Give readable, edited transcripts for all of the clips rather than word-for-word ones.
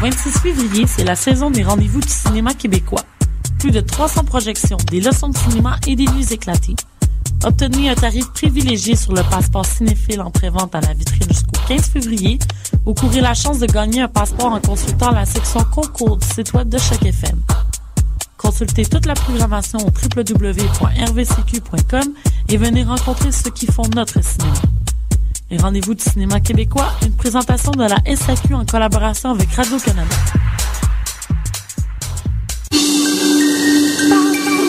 26 février, c'est la saison des rendez-vous du cinéma québécois. Plus de 300 projections, des leçons de cinéma et des nuits éclatées. Obtenez un tarif privilégié sur le passeport cinéphile en prévente à la vitrine jusqu'au 15 février ou courez la chance de gagner un passeport en consultant la section concours du site web de Choc FM. Consultez toute la programmation au www.rvcq.com et venez rencontrer ceux qui font notre cinéma. Les rendez-vous du cinéma québécois, une présentation de la SAQ en collaboration avec Radio-Canada.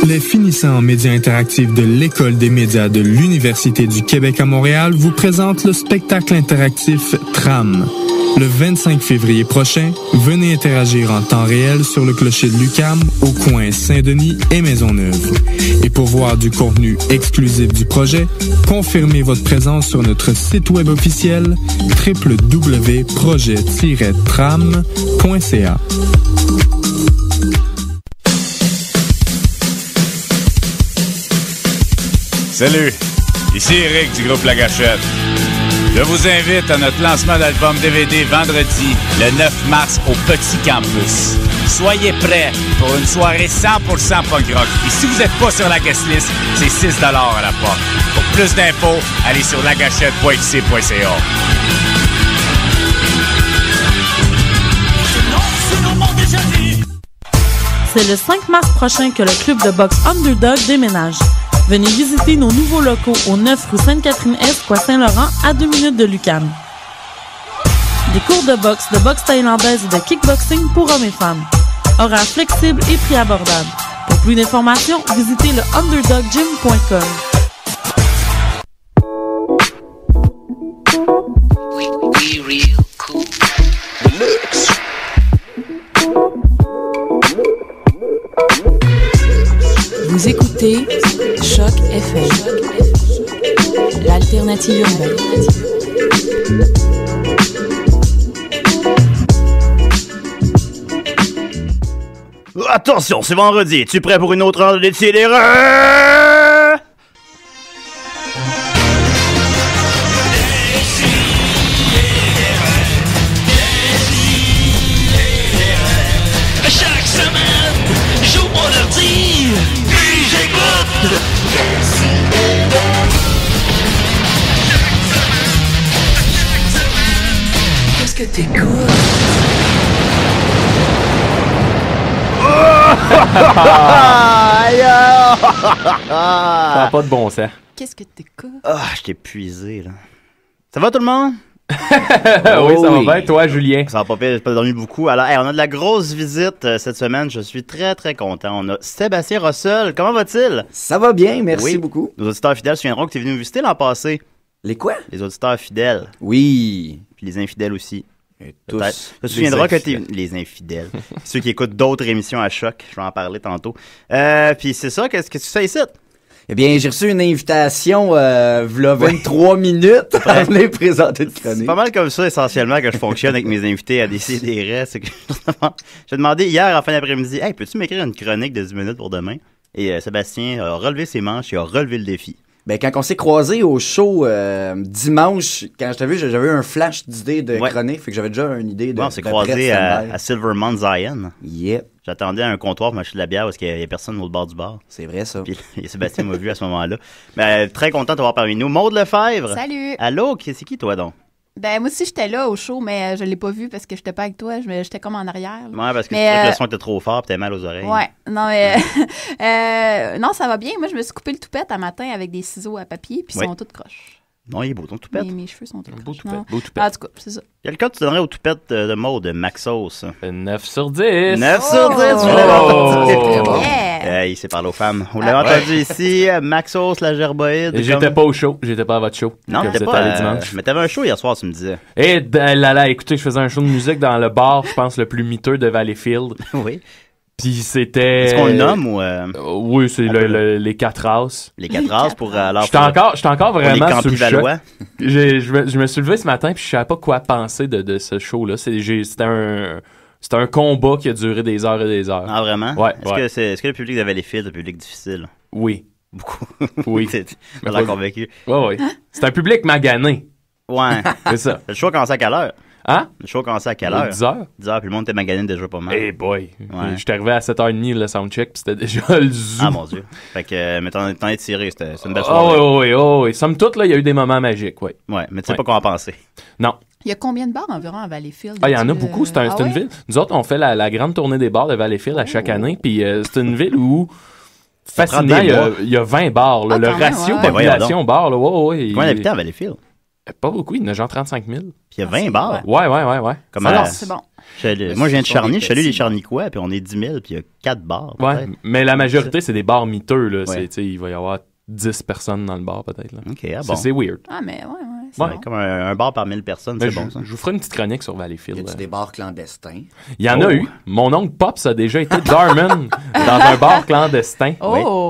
Les finissants en médias interactifs de l'École des médias de l'Université du Québec à Montréal vous présentent le spectacle interactif Tram. Le 25 février prochain, venez interagir en temps réel sur le clocher de l'UQAM au coin Saint-Denis et Maisonneuve. Et pour voir du contenu exclusif du projet, confirmez votre présence sur notre site web officiel www.projet-tram.ca. Salut, ici Eric du groupe La Gâchette. Je vous invite à notre lancement d'album DVD vendredi, le 9 mars, au Petit Campus. Soyez prêts pour une soirée 100% punk rock. Et si vous n'êtes pas sur la guest list, c'est 6$ à la porte. Pour plus d'infos, allez sur lagachette.xc.ca. C'est le 5 mars prochain que le club de boxe Underdog déménage. Venez visiter nos nouveaux locaux au 9 rue Sainte-Catherine-Est, coin Saint-Laurent, à 2 minutes de l'UQAM. Des cours de boxe thaïlandaise et de kickboxing pour hommes et femmes. Horaires flexibles et prix abordables. Pour plus d'informations, visitez le underdoggym.com. Vous écoutez Choc FM, l'alternative urbaine. Attention, c'est vendredi. Es-tu prêt pour une autre heure de décidéreux? Chaque semaine, j'ouvre mon ordi, puis j'écoute. Qu'est-ce que t'écoutes? Ça n'a pas de bon sens. Qu'est-ce que t'écoutes? Ah, je t'ai épuisé, là. Ça va tout le monde? Oui, ça va bien. Toi, Julien? Ça va pas pire, j'ai pas dormi beaucoup. Alors, on a de la grosse visite cette semaine. Je suis très, très content. On a Sébastien Rossel. Comment va-t-il? Ça va bien, merci beaucoup. Nos auditeurs fidèles se souviendront que tu es venu nous visiter l'an passé. Les quoi? Les auditeurs fidèles. Oui. Puis les infidèles aussi. Tous. Tu te souviendras que t'es... Les infidèles. Ceux qui écoutent d'autres émissions à Choc. Je vais en parler tantôt. Puis c'est ça, qu'est-ce que tu fais ici? Eh bien, j'ai reçu une invitation, v'là 23 minutes à venir présenter une chronique. C'est pas mal comme ça, essentiellement, que je fonctionne avec mes invités à décider. C'est que j'ai demandé hier, en fin d'après-midi, « Hey, peux-tu m'écrire une chronique de 10 minutes pour demain? » Et Sébastien a relevé ses manches et a relevé le défi. Ben, quand on s'est croisés au show dimanche, quand je t'ai vu, j'avais eu un flash d'idée de chronique, fait que j'avais déjà une idée de... Bon, on s'est croisés à Silvermont Zion. Yep. J'attendais à un comptoir pour m'acheter de la bière parce qu'il n'y a personne au bord du bar. C'est vrai, ça. Puis Sébastien m'a vu à ce moment-là. Mais très content de t'avoir parmi nous. Maude Lefebvre. Salut. Allô, c'est qui toi donc? Ben, moi aussi, j'étais là au show, mais je l'ai pas vu parce que j'étais pas avec toi. J'étais comme en arrière. Là. Ouais, parce que tu trouvais que le son était trop fort et t'avais mal aux oreilles. Ouais. Non, mais. non, ça va bien. Moi, je me suis coupé le toupette un matin avec des ciseaux à papier, puis ils sont tous croches. Non, il est beau ton toupette. Mes cheveux sont tous beau croches. toupette. Beau toupette. En tout cas, c'est ça. Quel cas tu donnerais au toupette de Maude, Maxos? 9 sur 10. 9 sur 10, tu l'avais entendu. C'est très bon. Il s'est parlé aux femmes. Vous l'avez entendu ici, Maxos, la gerboïde. Et j'étais pas au show. J'étais pas à votre show. Non, t'étais pas allé dimanche. Mais t'avais un show hier soir, tu me disais. Et là, écoutez, je faisais un show de musique dans le bar, je pense, le plus miteux de Valleyfield. Oui. Puis c'était... Est-ce qu'on le nomme ou... Oui, c'est les 4 races. Les quatre races pour... J'étais encore vraiment les sous le choc. Je me suis levé ce matin puis je savais pas quoi penser de ce show-là. C'était un combat qui a duré des heures et des heures. Ah, vraiment? Ouais. Est-ce que le public de Valleyfield est un public difficile? Oui. Beaucoup. Oui. T'es convaincu. Oui. C'est un public magané. Ouais. C'est ça. Le show a commencé à quelle heure? Hein? Le show a commencé à quelle heure? 10h. 10h, puis le monde était magané déjà pas mal. Hey boy. Ouais. J'étais arrivé à 7h30 le soundcheck, puis c'était déjà le zoo. Ah mon Dieu. Fait que, mais t'en es tiré, c'était une belle soirée. soirée. Et somme toute, là, il y a eu des moments magiques, oui. Ouais, mais tu sais pas quoi en penser. Non. Il y a combien de bars environ à Valleyfield? Ah, il y en a beaucoup. C'est une ville. Nous autres, on fait la grande tournée des bars de Valleyfield à chaque année, puis c'est une ville où... Facilement, il y a 20 bars. Là. Le ratio population-bar, là, combien d'habitants à Valleyfield? Pas beaucoup, il y en a genre 35 000. Puis il y a 20 bars? Ouais. C'est bon. Moi, je viens de Charny, je salue les Charnicois, puis on est 10 000, puis il y a 4 bars. Ouais, mais la majorité, c'est des bars miteux. Là. Il va y avoir 10 personnes dans le bar, peut-être. Là. OK, bon. C'est weird. Ah, mais ouais. Bon. Comme un bar par 1000 personnes, c'est bon, ça. Je vous ferai une petite chronique sur Valleyfield. Y a-tu des bars clandestins? Il y en a eu. Mon oncle Pops a déjà été barman dans un bar clandestin.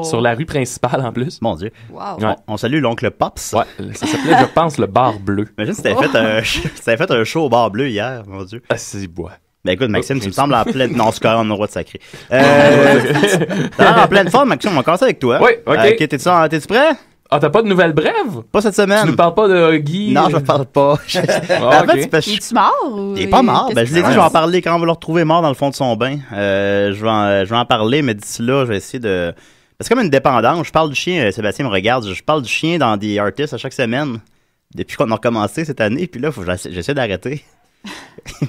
Sur la rue principale, en plus. Mon Dieu. Wow. Ouais. On salue l'oncle Pops. Ouais, ça s'appelait, je pense, le bar bleu. Imagine si t'avais fait un show au bar bleu hier, mon Dieu. Ah, c'est bois. Ben écoute, Maxime, tu me sembles en pleine... Non, c'est correct, on a le droit de sacrer. T'as l'air en pleine forme, Maxime, on va commencer avec toi. Oui, OK. T'es-tu prêt? Ah, t'as pas de nouvelles brèves? Pas cette semaine. Tu nous parles pas de Guy? Non, je parle pas. En fait, es-tu mort? Ou... Il est pas mort. Ben, je l'ai dit, je vais en parler quand on va le retrouver mort dans le fond de son bain. Je vais en parler, mais d'ici là, je vais essayer de... C'est comme une dépendance. Je parle du chien, Sébastien me regarde, je parle du chien dans des artistes à chaque semaine. Depuis qu'on a recommencé cette année, puis là, j'essaie d'arrêter.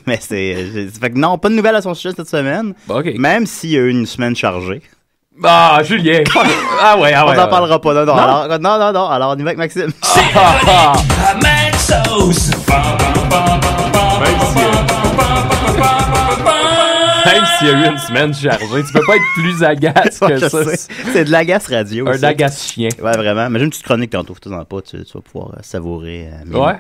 Mais fait que non, pas de nouvelles à son sujet cette semaine. Okay. Même s'il y a eu une semaine chargée. Ah, Julien! Ah ouais. On t'en parlera pas, non. Alors, on y va avec Maxime. Même s'il y a eu une semaine chargée, tu peux pas être plus agace que ça. C'est de l'agace radio. Un agace chien. Ouais, vraiment. Mais j'ai une petite chronique tantôt, fais-en pas, tu vas pouvoir savourer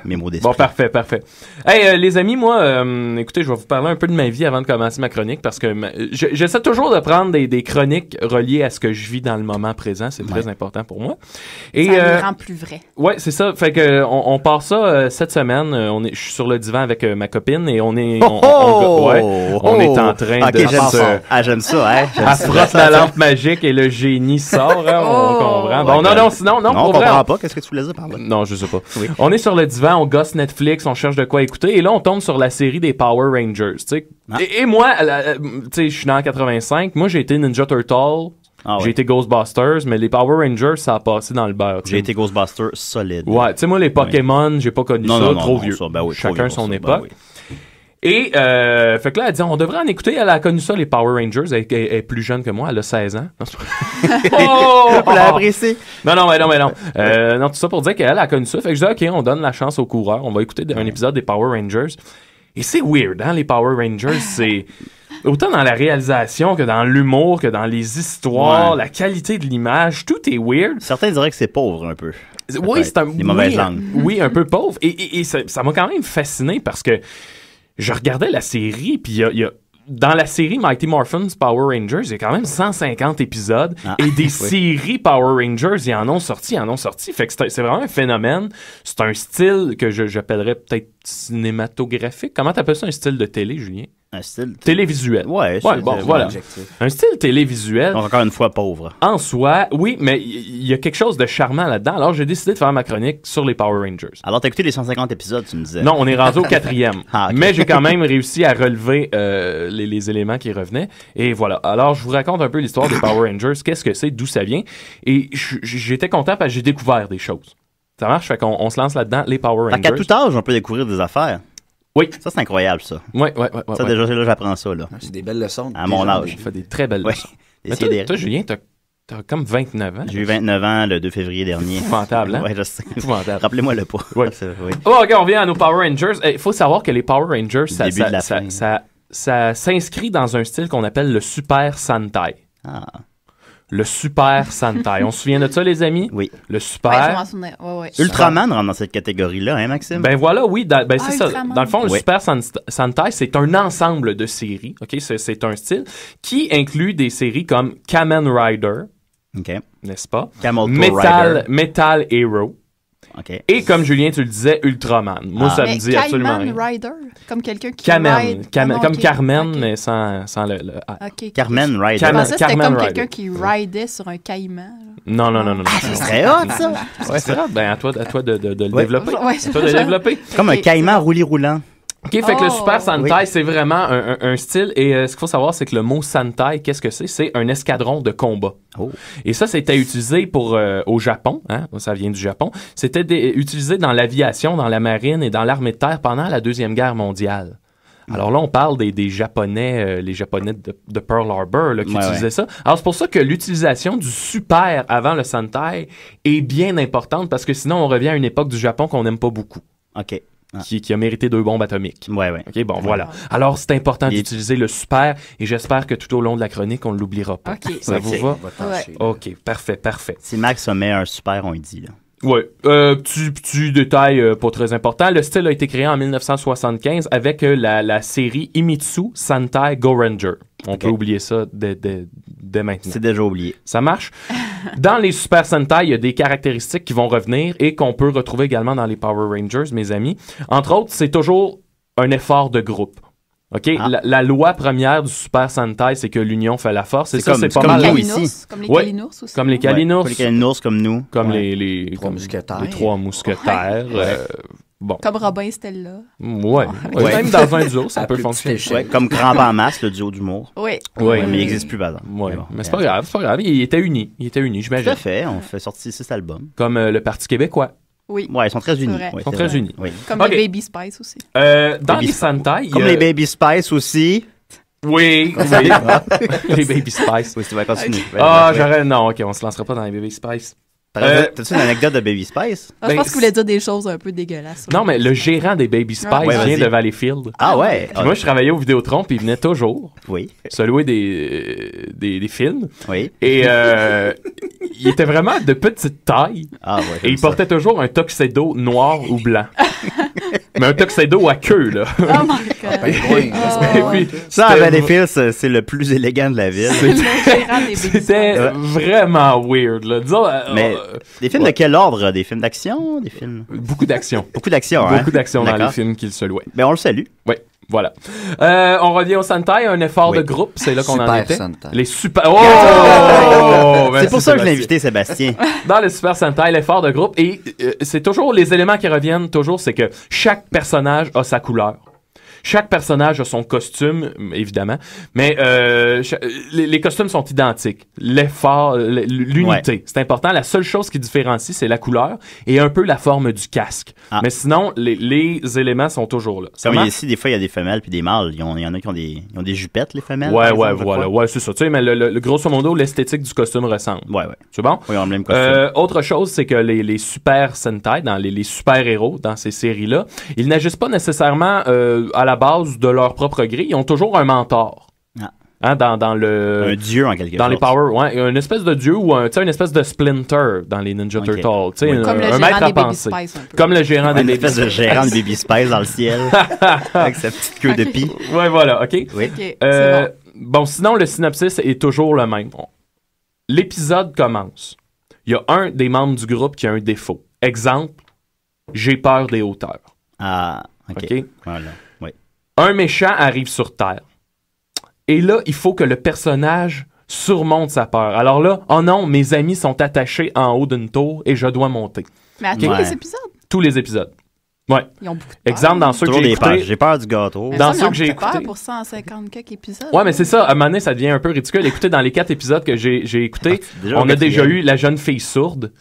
mes mots d'esprit. Bon, parfait. Hey, les amis, moi, écoutez, je vais vous parler un peu de ma vie avant de commencer ma chronique parce que j'essaie toujours de prendre des chroniques reliées à ce que je vis dans le moment présent. C'est très important pour moi. Et, ça les rend plus vrai. Ouais, c'est ça. Fait que on part ça cette semaine. Je suis sur le divan avec ma copine et on est en train de... j'aime ça, hein. Elle frotte la lampe magique et le génie sort, hein, on comprend. Bon, non, on comprend pas. Qu'est-ce que tu voulais dire par là? Non, je sais pas. Oui. On est sur le divan, on gosse Netflix, on cherche de quoi écouter, et là, on tombe sur la série des Power Rangers, tu sais. Et moi, tu sais, je suis né en 85, moi, j'ai été Ninja Turtle, j'ai été Ghostbusters, mais les Power Rangers, ça a passé dans le beurre. J'ai été Ghostbusters solide. Ouais, tu sais, moi, les Pokémon, j'ai pas connu ça, trop vieux. Chacun son époque. Et, fait que là, elle dit, on devrait en écouter. Elle a connu ça, les Power Rangers. Elle est plus jeune que moi. Elle a 16 ans. Elle a apprécié. Non. Non, tout ça pour dire qu'elle a connu ça. Fait que je dis, OK, on donne la chance aux coureurs. On va écouter un épisode des Power Rangers. Et c'est weird, hein, les Power Rangers. C'est autant dans la réalisation que dans l'humour, que dans les histoires, la qualité de l'image. Tout est weird. Certains diraient que c'est pauvre un peu. Oui, c'est un... Les mauvaises langues. Oui, un peu pauvre. Et ça m'a quand même fasciné parce que je regardais la série, puis il y a dans la série Mighty Morphin's Power Rangers, il y a quand même 150 épisodes et des séries Power Rangers, ils en ont sorti. Fait que c'est vraiment un phénomène. C'est un style que j'appellerais peut-être cinématographique. Comment t'appelles ça, un style de télé, Julien? Un style télévisuel. Ouais, bon, voilà. Un style télévisuel. Donc, encore une fois, pauvre. En soi, oui, mais il y a quelque chose de charmant là-dedans. Alors, j'ai décidé de faire ma chronique sur les Power Rangers. Alors, t'as écouté les 150 épisodes, tu me disais. Non, on est rendu au 4e. Okay. Mais j'ai quand même réussi à relever les éléments qui revenaient. Et voilà. Alors, je vous raconte un peu l'histoire des Power Rangers. Qu'est-ce que c'est, d'où ça vient. Et j'étais content parce que j'ai découvert des choses. Ça marche? Fait qu'on se lance là-dedans, les Power Rangers. Fait qu'à tout âge, on peut découvrir des affaires. Oui. Ça, c'est incroyable, ça. Oui. Ça, déjà, là, j'apprends ça, là. C'est des belles leçons. À mon âge. Tu fais des très belles leçons. Mais toi, Julien, t'as comme 29 ans. J'ai eu 29 ans le 2 février dernier. Épouvantable, hein? Oui, je sais. Épouvantable. Rappelez-moi le pas. Oui. OK, on vient à nos Power Rangers. Il faut savoir que les Power Rangers, ça s'inscrit dans un style qu'on appelle le Super Sentai. Ah. Le Super Sentai. On se souvient de ça, les amis? Oui. Le Super... Ouais, je m'en souviens. Ouais. Ultraman rentre dans cette catégorie-là, hein, Maxime? Ben voilà, oui. C'est ça. Ultraman. Dans le fond, le Super Sentai, c'est un ensemble de séries. OK? C'est un style qui inclut des séries comme Kamen Rider. OK. N'est-ce pas? Metal Hero. Okay. Et comme Julien, tu le disais, Ultraman. Moi, ça me dit absolument rien. Rider, comme quelqu'un qui ride... comme Carmen, mais sans le okay. Carmen Rider. Je pensais que c'était comme quelqu'un qui ridait sur un caïman. Non. Ça serait hot, ça. Ouais, c'est hot. Ben, à toi de le développer. Ouais, à toi de le développer. Comme un caïman roulis-roulant. OK, fait que le Super Sentai, Oui. c'est vraiment un style. Et ce qu'il faut savoir, c'est que le mot Sentai, qu'est-ce que c'est? C'est un escadron de combat. Oh. Et ça, c'était utilisé au Japon. Hein? Ça vient du Japon. C'était utilisé dans l'aviation, dans la marine et dans l'armée de terre pendant la Deuxième Guerre mondiale. Alors là, on parle des Japonais, les Japonais de Pearl Harbor là, qui utilisaient ça. Alors c'est pour ça que l'utilisation du super avant le Sentai est bien importante parce que sinon, on revient à une époque du Japon qu'on n'aime pas beaucoup. OK. Qui a mérité 2 bombes atomiques. Ouais. OK, bon, voilà. Alors, c'est important d'utiliser le super et j'espère que tout au long de la chronique, on ne l'oubliera pas. OK. Ça vous va? Ouais. OK, parfait. Si Max met un super, on y dit, là. Oui, petit détail pas très important. Le style a été créé en 1975 avec la série Imitsu Sentai Go Ranger. On peut oublier ça dès maintenant. C'est déjà oublié. Ça marche. Dans les Super Sentai, il y a des caractéristiques qui vont revenir et qu'on peut retrouver également dans les Power Rangers, mes amis. Entre autres, c'est toujours un effort de groupe. OK? La loi première du Super Sentai, c'est que l'union fait la force. Et ça, c'est pas mal. Nous ici. Comme les Kalinours aussi. Comme les Kalinours. Comme les Kalinours, comme nous. Comme les Trois mousquetaires. Les 3 mousquetaires. Bon. Comme Robin et Stella. Ouais. Même dans un duo, ça peut fonctionner. Ouais, comme Crampe en masse, le duo d'humour. Oui. Ouais. Mais il n'existe plus, par exemple. Ouais. Mais c'est pas grave, Il était uni, j'imagine. Tout à fait. On fait sortir 6 albums. Comme le Parti québécois. Oui. Ouais, ils sont très unis. vrai. Ouais, Ils sont c'est très vrai. unis. Oui. Comme OK. les Baby Spice aussi. Dans les Sentai, Comme les Baby Spice aussi. Oui. Les Baby Spice. Oui, tu vas continuer. Non, OK, on se lancera pas dans les Baby Spice. T'as-tu une anecdote de Baby Spice? Je pense qu'il voulait dire des choses un peu dégueulasses. Non, mais le gérant des Baby Spice vient de Valleyfield. Ah ouais? Puis moi, je travaillais au Vidéotron, puis il venait toujours Oui. se louer des films. Oui. Et il était vraiment de petite taille. Ah ouais. Et il portait toujours un tuxedo noir ou blanc. Mais un tuxedo à queue, là. Oh my God. Et puis, Ça, à Valleyfield, c'est le plus élégant de la ville. Le gérant des Baby C'était Spice. vraiment weird, là. Disons, Mais des films de quel ordre? Des films d'action? Des films... beaucoup d'action. Beaucoup d'action, hein? Beaucoup d'action dans D'accord. les films qu'il se louait. Ben, on le salue. Oui, voilà. On revient au Sentai, un effort de groupe, c'est là qu'on en Super était. Sentai. Les super... Oh! C'est pour ça que je l'ai invité, Sébastien. Dans le Super Sentai, l'effort de groupe, et c'est toujours les éléments qui reviennent, toujours, c'est que chaque personnage a sa couleur. Chaque personnage a son costume, évidemment, mais les costumes sont identiques. L'effort, l'unité, c'est important. La seule chose qui différencie, c'est la couleur et un peu la forme du casque. Mais sinon, les éléments sont toujours là. Comme ici, des fois, il y a des femelles puis des mâles. Il y en a qui ont des jupettes, les femelles. Ouais, par exemple, voilà. Ouais, c'est ça. Tu sais, mais le grosso modo, l'esthétique du costume ressemble. Ouais. C'est bon? Oui, on a le même costume. Autre chose, c'est que les super Sentai, dans les super-héros dans ces séries-là, ils n'agissent pas nécessairement à la base de leur propre gré. Ils ont toujours un mentor. Hein, dans le... Un dieu, en quelque sorte. Dans les Power, ouais. Une espèce de dieu ou une espèce de Splinter dans les Ninja Turtles. Tu sais, Comme le un gérant maître à des Baby penser. Spice, un peu. Comme le gérant des Une Baby espèce de Spice. gérant de Baby Spice dans le ciel. Avec sa petite queue de pie. Ouais, voilà, OK. Oui. OK, c'est Bon, sinon, le synopsis est toujours le même. L'épisode commence. Il y a un des membres du groupe qui a un défaut. Exemple, j'ai peur des hauteurs. Ah, OK. Voilà. Oui. Un méchant arrive sur Terre. Et là, il faut que le personnage surmonte sa peur. Alors là, oh non, mes amis sont attachés en haut d'une tour et je dois monter. Mais à tous les épisodes? Tous les épisodes. Ouais. Ils ont beaucoup de peur. Exemple, dans ceux que j'ai écoutés... J'ai peur du gâteau. Mais dans ça, ceux ils ont que j'ai beaucoup de peur écoutés... pour 150 quelques épisodes. Ouais, mais c'est ça. À un moment donné, ça devient un peu ridicule. Écoutez, dans les 4 épisodes que j'ai écoutés, déjà on au a déjà quatrième. eu la jeune fille sourde.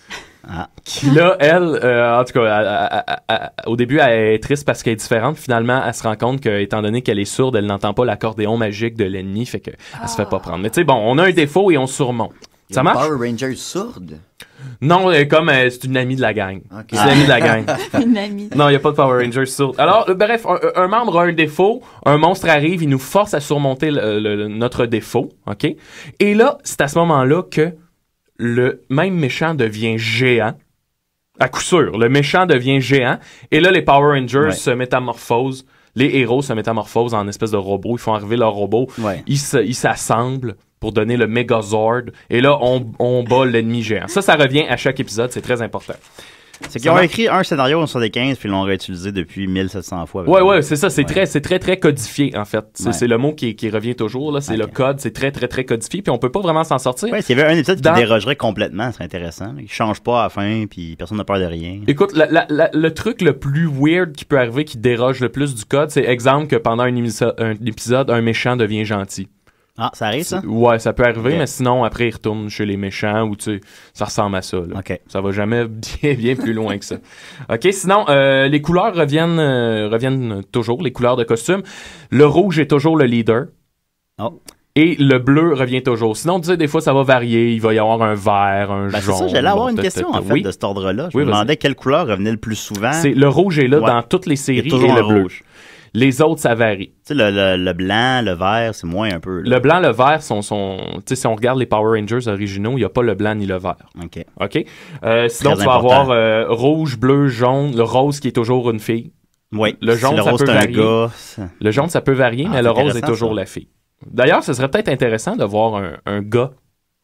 Qui là, elle, en tout cas, au début, elle est triste parce qu'elle est différente. Finalement, elle se rend compte qu'étant donné qu'elle est sourde, elle n'entend pas l'accordéon magique de l'ennemi, fait qu'elle se fait pas prendre. Mais tu sais, bon, on a un défaut et on surmonte. Ça marche? Power Rangers sourde? Non, comme c'est une amie de la gang. Okay. C'est une amie de la gang. Une amie. Non, il n'y a pas de Power Rangers sourde. Alors, bref, un membre a un défaut, un monstre arrive, il nous force à surmonter notre défaut, OK? Et là, c'est à ce moment-là que le même méchant devient géant. À coup sûr, le méchant devient géant. Et là, les Power Rangers se métamorphosent. Les héros se métamorphosent en espèce de robots. Ils font arriver leur robot. Ouais. Ils s'assemblent pour donner le Megazord. Et là, on bat l'ennemi géant. Ça revient à chaque épisode. C'est très important. C'est qu'ils ont écrit un scénario en 75 puis ils l'ont réutilisé depuis 1700 fois. Ouais, c'est ça. C'est très codifié, en fait. C'est le mot qui revient toujours, là. C'est le code. C'est très codifié. Puis on peut pas vraiment s'en sortir. Ouais, s'il y avait un épisode qui dérogerait complètement, c'est intéressant. Il change pas à la fin puis personne n'a peur de rien. Écoute, le truc le plus weird qui peut arriver, qui déroge le plus du code, c'est exemple que pendant un épisode, un méchant devient gentil. Ah, ça arrive, ça? Ouais, ça peut arriver, mais sinon, après, il retourne chez les méchants ou, tu sais, ça ressemble à ça, là. OK. Ça va jamais bien plus loin que ça. OK, sinon, les couleurs reviennent toujours, les couleurs de costume. Le rouge est toujours le leader. Oh. Et le bleu revient toujours. Sinon, tu sais, des fois, ça va varier. Il va y avoir un vert, un jaune. C'est ça, j'allais avoir une question, en fait, de cet ordre-là. Je me demandais quelle couleur revenait le plus souvent. Le rouge est là dans toutes les séries et le bleu. Les autres, ça varie. Tu sais, le blanc, le vert, c'est moins un peu. Là. Le blanc, le vert sont tu sais, si on regarde les Power Rangers originaux, il n'y a pas le blanc ni le vert. OK. Sinon, tu vas avoir rouge, bleu, jaune, le rose qui est toujours une fille. Oui. Le jaune, ça peut varier. Le jaune, ça peut varier, mais le rose est toujours la fille. D'ailleurs, ce serait peut-être intéressant de voir un gars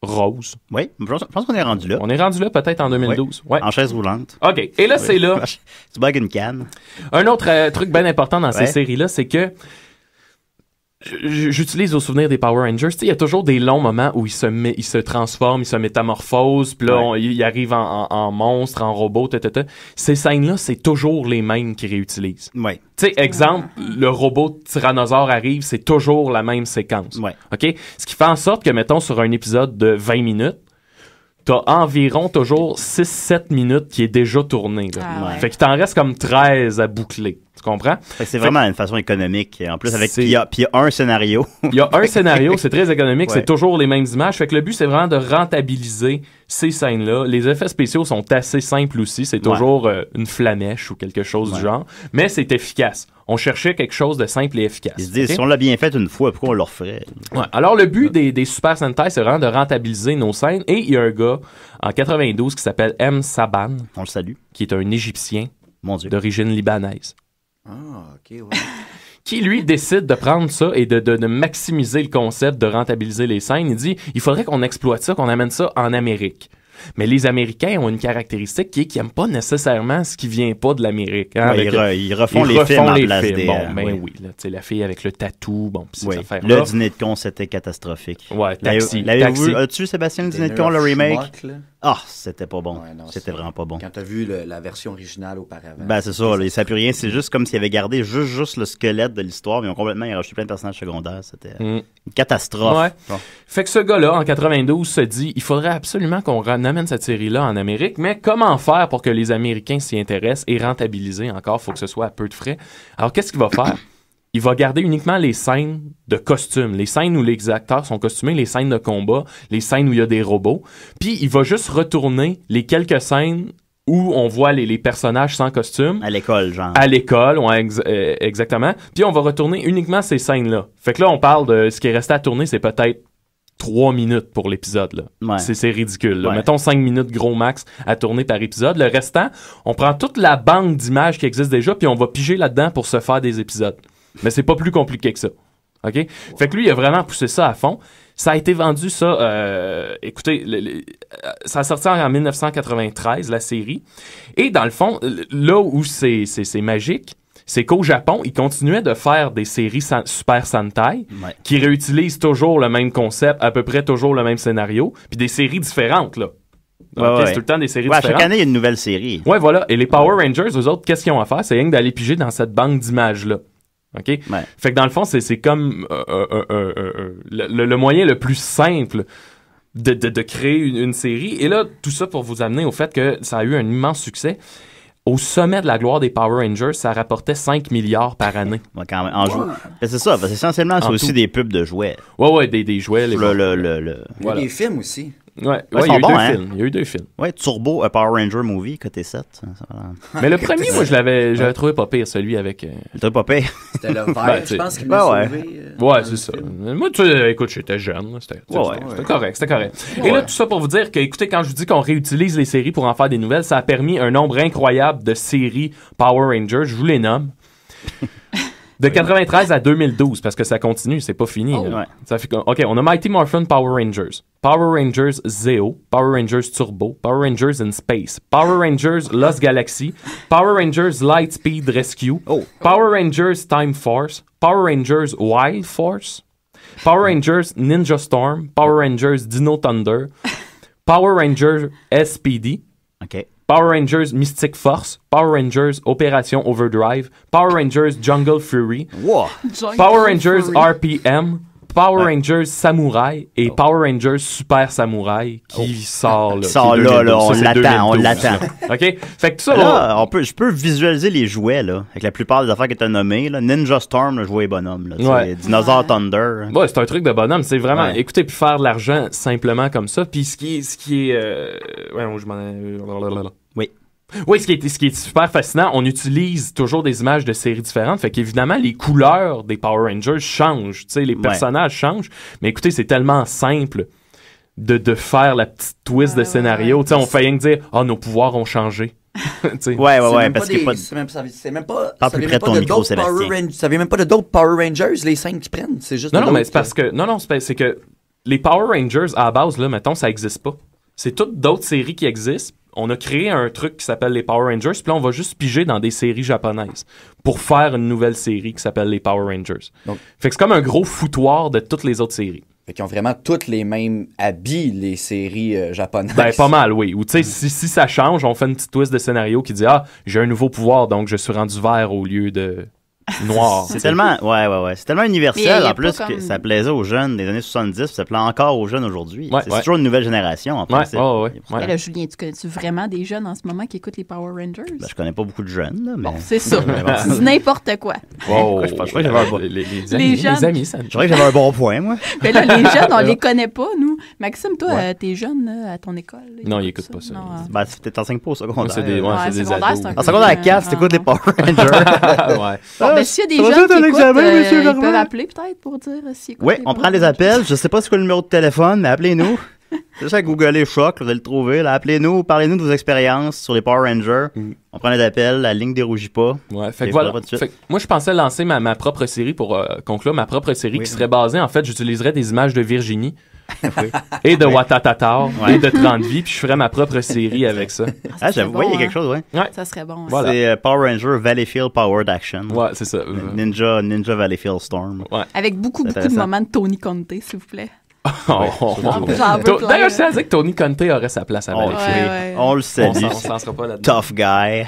rose. Oui, je pense qu'on est rendu là. On est rendu là peut-être en 2012. Ouais. En chaise roulante. OK. Et là, c'est là. Tu bagues une canne. Un autre truc bien important dans ces séries-là, c'est que j'utilise au souvenir des Power Rangers. Il y a toujours des longs moments où ils se transforment, ils se métamorphosent, puis là, ils arrivent en monstre, en robot, Ces scènes-là, c'est toujours les mêmes qu'ils réutilisent. Ouais. Tu sais, exemple, le robot tyrannosaure arrive, c'est toujours la même séquence. Ouais. OK? Ce qui fait en sorte que, mettons, sur un épisode de 20 minutes, t'as environ toujours 6-7 minutes qui est déjà tourné. Là. Fait qu'il t'en reste comme 13 à boucler. Tu comprends? C'est vraiment une façon économique. En plus, puis il y a un scénario. Il y a un scénario, c'est très économique, c'est toujours les mêmes images. Fait que le but, c'est vraiment de rentabiliser ces scènes-là. Les effets spéciaux sont assez simples aussi. C'est toujours une flamèche ou quelque chose du genre. Mais c'est efficace. On cherchait quelque chose de simple et efficace. Ils se disent, si on l'a bien fait une fois, pourquoi on le referait? Ouais. Alors, le but des Super Sentai, c'est vraiment de rentabiliser nos scènes. Et il y a un gars, en 92, qui s'appelle M. Saban. On le salue. Qui est un Égyptien d'origine libanaise. Ah, OK, ouais. Qui, lui, décide de prendre ça et de maximiser le concept, de rentabiliser les scènes. Il dit, il faudrait qu'on exploite ça, qu'on amène ça en Amérique. Mais les Américains ont une caractéristique qui est qu'ils n'aiment pas nécessairement ce qui vient pas de l'Amérique. Hein, ils refont les films en place des... Bon, oui. Là, la fille avec le tatou, bon, pis ces Le affaires-là. dîner de con, c'était catastrophique. Ouais, Taxi. As-tu, Sébastien, le dîner de con, le remake? C'était pas bon. Ouais, c'était vraiment pas bon. Quand t'as vu la version originale auparavant. Ben, c'est ça. Ça plus rien. C'est juste comme s'ils avaient gardé juste le squelette de l'histoire, mais ils ont complètement rajouté plein de personnages secondaires. C'était une catastrophe. Ouais. Bon. Fait que ce gars-là, en 92, se dit, il faudrait absolument qu'on amène cette série-là en Amérique, mais comment faire pour que les Américains s'y intéressent et rentabiliser encore? Faut que ce soit à peu de frais. Alors, qu'est-ce qu'il va faire? Il va garder uniquement les scènes de costumes, les scènes où les acteurs sont costumés, les scènes de combat, les scènes où il y a des robots. Puis, il va juste retourner les quelques scènes où on voit les personnages sans costume. À l'école, genre. À l'école, ouais, exactement. Puis, on va retourner uniquement ces scènes-là. Fait que là, on parle de ce qui est resté à tourner, c'est peut-être 3 minutes pour l'épisode, là. Ouais. C'est ridicule, là. Mettons 5 minutes gros max à tourner par épisode. Le restant, on prend toute la banque d'images qui existe déjà, puis on va piger là-dedans pour se faire des épisodes. Mais c'est pas plus compliqué que ça. OK? Fait que lui, il a vraiment poussé ça à fond. Ça a été vendu, ça, écoutez, ça a sorti en 1993, la série. Et dans le fond, là où c'est magique, c'est qu'au Japon, ils continuaient de faire des séries Super Sentai qui réutilisent toujours le même concept, à peu près toujours le même scénario, puis des séries différentes, là. C'est tout le temps des séries différentes. Chaque année, il y a une nouvelle série. Ouais, voilà. Et les Power Rangers, eux autres, qu'est-ce qu'ils ont à faire? C'est rien que d'aller piger dans cette banque d'images-là. OK? Ouais. Fait que dans le fond, c'est comme le moyen le plus simple de créer une série. Et là, tout ça pour vous amener au fait que ça a eu un immense succès. Au sommet de la gloire des Power Rangers, ça rapportait 5 milliards par année. Ouais, quand même. C'est ça, parce qu'essentiellement, c'est aussi des pubs de jouets. Ouais, des jouets. Il y a des films aussi. Ouais, il y a eu deux films. Il y a eu 2 films. Ouais, Turbo, a Power Ranger Movie, côté 7. Mais le premier, moi, j'avais trouvé pas pire, celui avec... C'était pas pire. C'était le vert, je pense qu'il l'a sauvé. Ouais, c'est ça. Moi, tu sais, écoute, j'étais jeune. C'était correct. Et là, tout ça pour vous dire que, écoutez, quand je vous dis qu'on réutilise les séries pour en faire des nouvelles, ça a permis un nombre incroyable de séries Power Rangers. Je vous les nomme. De 93 à 2012, parce que ça continue, c'est pas fini. Oh. Là. Ça fait, OK, on a Mighty Morphin Power Rangers, Power Rangers Zeo, Power Rangers Turbo, Power Rangers in Space, Power Rangers Lost Galaxy, Power Rangers Lightspeed Rescue, Power Rangers Time Force, Power Rangers Wild Force, Power Rangers Ninja Storm, Power Rangers Dino Thunder, Power Rangers SPD, Power Rangers Mystic Force, Power Rangers Opération Overdrive, Power Rangers Jungle Fury, Power Rangers RPM, Power Rangers Samurai et Power Rangers Super Samurai qui sort là. Qui sort là, on l'attend. OK? Fait que tout ça, là, je peux visualiser les jouets, là, avec la plupart des affaires que tu as nommées. Là. Ninja Storm, le jouet bonhomme. Là, Dinosaur Thunder. Ouais, c'est un truc de bonhomme. C'est vraiment, écoutez, puis faire de l'argent simplement comme ça. Puis ce qui est Oui, ce qui est super fascinant, on utilise toujours des images de séries différentes. Fait qu'évidemment, les couleurs des Power Rangers changent. Tu sais, les personnages changent. Mais écoutez, c'est tellement simple de faire la petite twist de scénario. Tu sais, on fait rien que dire « Ah, nos pouvoirs ont changé. » parce que c'est même pas... Pas plus près de ton micro, Sébastien. Ça vient même pas de d'autres Power Rangers, les 5 qui prennent. C'est juste... Non, mais c'est parce que... Non, c'est que les Power Rangers, à la base, là, mettons, ça n'existe pas. C'est toutes d'autres séries qui existent. On a créé un truc qui s'appelle les Power Rangers, puis là, on va juste piger dans des séries japonaises pour faire une nouvelle série qui s'appelle les Power Rangers. Donc, fait que c'est comme un gros foutoir de toutes les autres séries. Fait qu'ils ont vraiment toutes les mêmes habits, les séries japonaises. Ben, pas mal, oui. Ou tu sais, si ça change, on fait une petite twist de scénario qui dit « Ah, j'ai un nouveau pouvoir, donc je suis rendu vert au lieu de... » noir. C'est tellement, c'est tellement universel en plus que ça plaisait aux jeunes des années 70, puis ça plaît encore aux jeunes aujourd'hui. C'est toujours une nouvelle génération en principe. Là, Julien, tu connais-tu vraiment des jeunes en ce moment qui écoutent les Power Rangers? Ben, je connais pas beaucoup de jeunes. Là, mais... Bon, c'est ça. C'est n'importe quoi. Je crois que j'avais un bon... les amis, ça... Je crois que j'avais un bon point, moi. Mais là, les jeunes, on les connaît pas, nous. Maxime, toi, t'es jeune là, à ton école. Non, ils écoutent pas ça. Ben, tu t'enseignes pas au secondaire. C'est des ados. En secondaire 4, t'écoutes les Power Rangers. Bon, mais s'il y a des jeunes qui écoutent, ils peuvent appeler peut-être pour dire s'ils écoutent. Oui, on prend les appels. Je sais pas c'est quoi le numéro de téléphone, mais appelez-nous. C'est juste à googler Choc, vous allez le trouver. Là. Appelez-nous, parlez-nous de vos expériences sur les Power Rangers. On prend les appels, la ligne dérougit pas. Ouais, fait que voilà. Moi, je pensais lancer ma propre série pour conclure ma propre série qui serait basée, en fait, j'utiliserais des images de Virginie. Et de Watatata et de 30 vies, puis je ferais ma propre série avec ça. J'avoue, il y a quelque chose, Ça serait bon. Voilà. C'est Power Ranger Valleyfield Powered Action. Ouais, c'est ça. Ninja Valleyfield Storm. Ouais. Avec beaucoup de moments de Tony Conte, s'il vous plaît. D'ailleurs, c'est à dire que Tony Conte aurait sa place à Valleyfield. On le salue. On s'en sera pas là-dedans. Tough guy.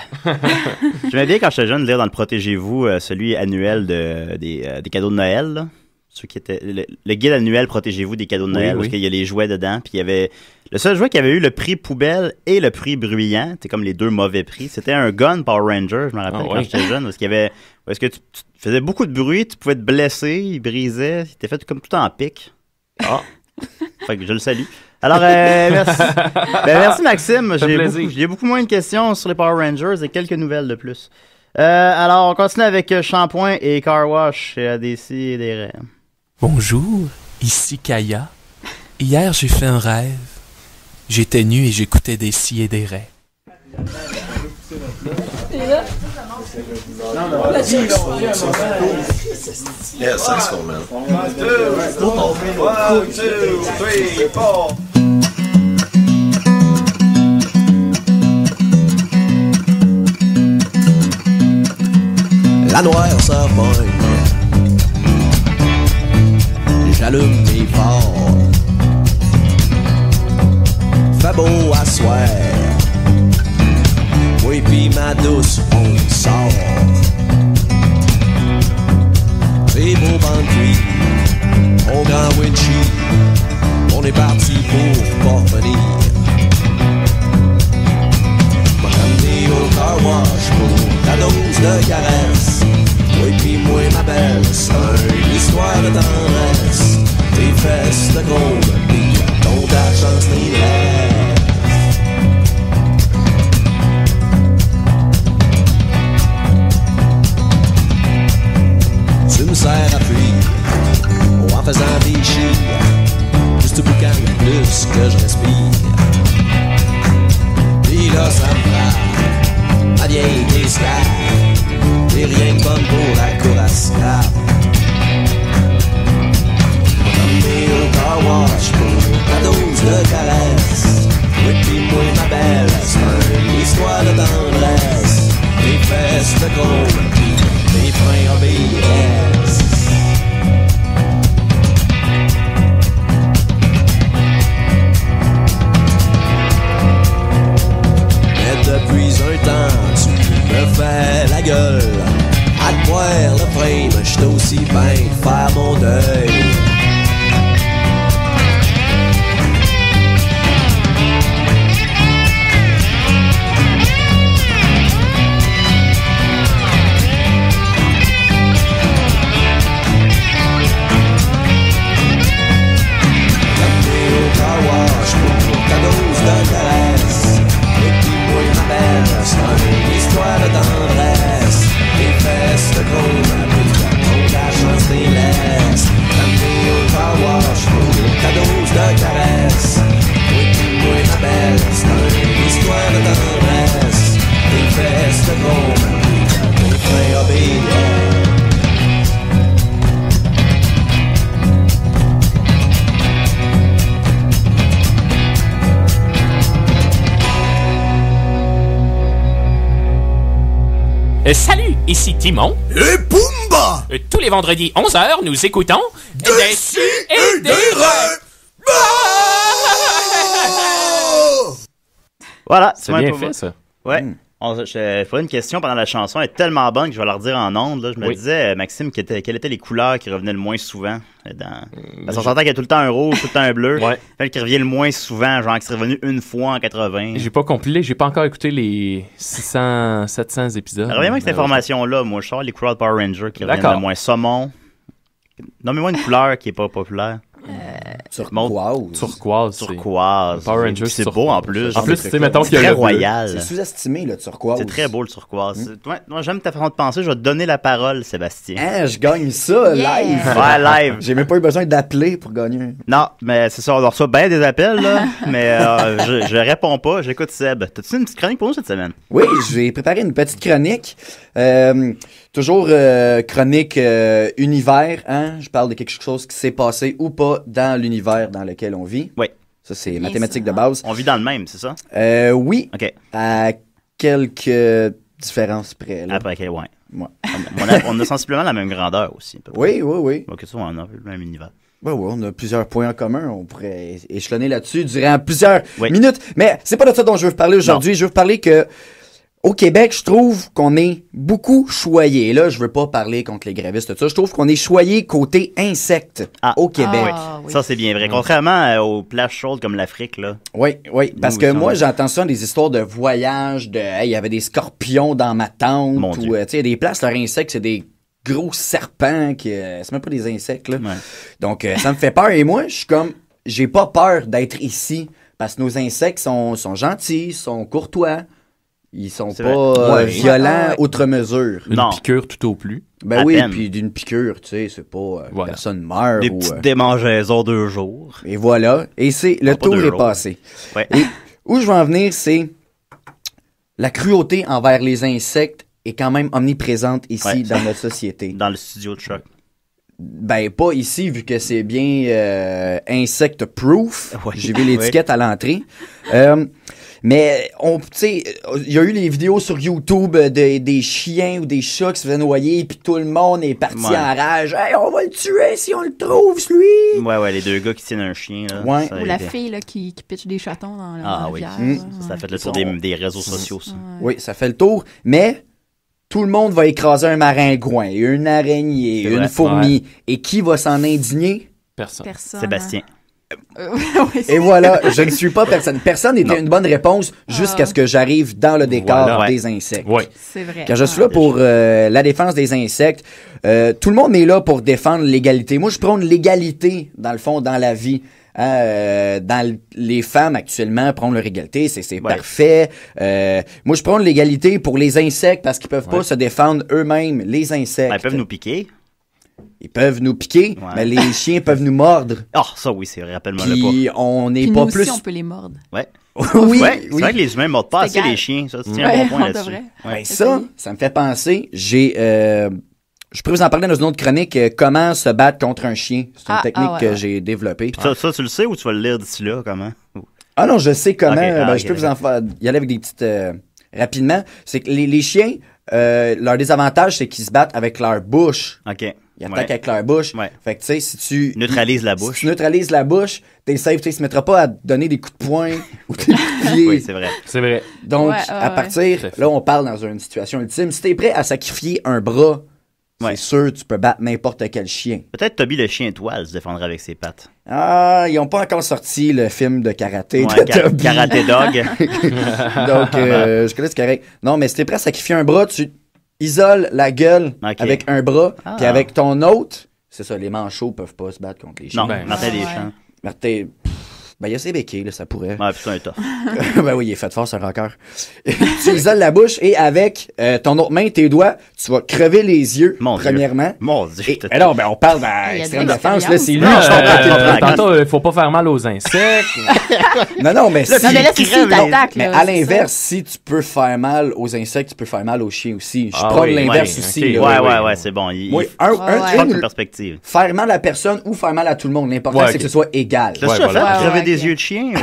J'aimais bien quand j'étais jeune lire dans le Protégez-vous celui annuel des cadeaux de Noël, là. Ceux qui étaient le guide annuel Protégez-vous des cadeaux de Noël, parce qu'il y a les jouets dedans, puis il y avait le seul jouet qui avait eu le prix poubelle et le prix bruyant, c'était comme les deux mauvais prix, c'était un gun Power Ranger, je me rappelle quand j'étais jeune, parce qu'il y avait, parce que tu faisais beaucoup de bruit, tu pouvais te blesser, il brisait, il était fait comme tout en pic. Fait que je le salue. Alors, merci. Merci Maxime, j'ai beaucoup moins de questions sur les Power Rangers et quelques nouvelles de plus. Alors, on continue avec Shampoing et Car Wash chez ADC et des rêves. Bonjour, ici Kaya. Hier, j'ai fait un rêve. J'étais nu et j'écoutais des si et des rêves. Yeah, saxophone, man. 1, 2, 3, 4. La noirceur pogne. J'allume mes phares. Fait beau à soir. Oui, pis ma douce, on sort. C'est beau banquet, au grand Winchy. On est parti pour pas revenir. M'a ramené au car wash pour ta dose de caresse. Oui, pis moi, ma belle, c'est une histoire de tendresse. Tes fesses de gold, pis ton argent stainless. Tu me sers à fuir, en faisant des chires, juste pour quand plus que je respire. Pis là, ça me frappe, ma vieille escale. T'es rien que bonne pour la cour à scrap. Ramener au car wash pour ta dose de caresse. Oui, pis moi ma belle, c'est une histoire de tendresse. Des fesses de comble, pis des freins ABS. Mais depuis un temps, tu me fais la gueule. À te boire le frame, j'étais aussi bien de faire mon deuil. Salut, ici Timon. Et Pumba! Tous les vendredis 11h, nous écoutons Des si et des rêves. Voilà. C'est bien fait, ça. Ouais. Je ferai une question pendant la chanson. Elle est tellement bonne que je vais la redire en ondes. Là. Je me disais, Maxime, quelles étaient les couleurs qui revenaient le moins souvent? Parce qu'on s'entend qu'il y a tout le temps un rouge, tout le temps un bleu. Ouais. Celle qui revient le moins souvent, genre qui s'est revenu une fois en 80. J'ai pas compilé, j'ai pas encore écouté les 700 épisodes. Reviens-moi avec cette information-là. Moi, je sors les couleurs de Power Rangers qui reviennent le moins. Saumon. Nommez-moi une couleur qui est pas populaire. Turquoise. Turquoise. Power Rangers, c'est beau en plus. En plus, tu sais, mettons qu'il y a très le bleu. royal. C'est sous-estimé, le turquoise. C'est très beau, le turquoise. Moi, j'aime ta façon de penser. Je vais te donner la parole, Sébastien. Hein, je gagne ça, live. Ouais, live. J'ai même pas eu besoin d'appeler pour gagner. Non, mais c'est ça, on reçoit bien des appels, là. Mais je réponds pas, j'écoute Seb. T'as-tu une petite chronique pour nous cette semaine? Oui, j'ai préparé une petite chronique. Toujours chronique univers, hein. Je parle de quelque chose qui s'est passé ou pas dans l'univers dans lequel on vit. Oui. Ça, c'est mathématique de base. On vit dans le même, c'est ça? Oui. OK. À quelques différences près. Là. Après, ouais. On a sensiblement la même grandeur aussi. Oui. Ok, ça, on a le même univers. Oui, on a plusieurs points en commun. On pourrait échelonner là-dessus durant plusieurs minutes. Mais c'est pas de ça dont je veux vous parler aujourd'hui. Je veux vous parler que au Québec, je trouve qu'on est beaucoup choyé. Là, je veux pas parler contre les grévistes, tout ça. Je trouve qu'on est choyé côté insectes au Québec. Oui. Ça, c'est bien vrai. Contrairement aux plages chaudes comme l'Afrique, là. Oui. Parce que moi, j'entends ça des histoires de voyages, il y avait des scorpions dans ma tente. Ou, tu sais, des places, leurs insectes, c'est des gros serpents c'est même pas des insectes, là. Ouais. Donc, ça me fait peur. Et moi, je suis comme, j'ai pas peur d'être ici. Parce que nos insectes sont gentils, sont courtois. Ils sont pas violents outre mesure. Une piqûre tout au plus. Ben oui, puis d'une piqûre, tu sais, c'est pas... Personne meurt. Des petites démangeaisons 2 jours. Et voilà. Et le tour est passé. Ouais. Et où je veux en venir, c'est... La cruauté envers les insectes est quand même omniprésente ici dans notre société. Dans le studio de Choc. Ben, pas ici, vu que c'est bien insect-proof. J'ai vu l'étiquette à l'entrée. Mais, tu sais, il y a eu les vidéos sur YouTube des chiens ou des chats qui se faisaient noyer, puis tout le monde est parti en rage. Hey, on va le tuer si on le trouve, lui! Ouais, les 2 gars qui tiennent un chien. Là, ou la fille là, qui pitche des chatons dans la rivière. Ça fait le tour des réseaux sociaux, ça. Oui, ça fait le tour. Mais, tout le monde va écraser un maringouin, une araignée, une fourmi. Et qui va s'en indigner? Personne. Sébastien. Et voilà, je ne suis pas personne. Personne n'était une bonne réponse jusqu'à ce que j'arrive dans le décor des insectes. Oui. C'est vrai. Quand je suis là pour la défense des insectes, tout le monde est là pour défendre l'égalité. Moi, je prône l'égalité, dans le fond, dans la vie. Les femmes, actuellement, prônent leur égalité. C'est parfait. Moi, je prône l'égalité pour les insectes parce qu'ils peuvent pas se défendre eux-mêmes, les insectes. Ils peuvent nous piquer. Ils peuvent nous piquer, mais les chiens peuvent nous mordre. Ah, ça oui, c'est vrai, rappelle-moi le pas. Puis on n'est pas plus... on peut les mordre. Ouais. Oui. C'est vrai que les humains mordent pas assez les chiens. Ça, tu tiens un bon point là-dessus. Ça me fait penser, j'ai Je pourrais vous en parler dans une autre chronique, comment se battre contre un chien. C'est une technique que j'ai développée. Ça, tu le sais ou tu vas le lire d'ici là, comment? Ah non, je sais comment. Okay, je peux vous en y aller avec des petites... rapidement, c'est que les chiens, leur désavantage, c'est qu'ils se battent avec leur bouche. OK. Ils attaquent avec leur bouche. Fait que, tu sais, si tu... Neutralises la bouche. Si tu neutralises la bouche, t'es safe. Tu sais, ils se mettra pas à donner des coups de poing ou des coups de pied. Oui, c'est vrai. C'est vrai. Donc, à partir... Là, on parle dans une situation ultime. Si t'es prêt à sacrifier un bras, c'est sûr, tu peux battre n'importe quel chien. Peut-être Toby le chien étoile se défendra avec ses pattes. Ah, ils ont pas encore sorti le film de karaté Ouais, de Toby. Karaté Dog. Donc, je connais, c'est correct. Non, mais si t'es prêt à sacrifier un bras, tu isoles la gueule avec un bras, puis avec ton autre, c'est ça, les manchots peuvent pas se battre contre les chiens. Non, Martin Deschamps. Martin... Ben, il y a ses béquilles, là, ça pourrait. Ouais, puis c'est un tough. Ben oui, il est fait fort, c'est un rocker. Tu isoles la bouche et avec ton autre main, tes doigts, tu vas crever les yeux, premièrement. Mon Dieu. Alors, ben, on parle d'extrême défense, là, c'est lui. Tantôt, il faut pas faire mal aux insectes. Non, mais mais à l'inverse, si tu peux faire mal aux insectes, tu peux faire mal aux chiens aussi. Je prends l'inverse aussi. Ouais, c'est bon. Oui, une perspective. Faire mal à personne ou faire mal à tout le monde. L'important, c'est que ce soit égal. C'est ça, crever des yeux de chien?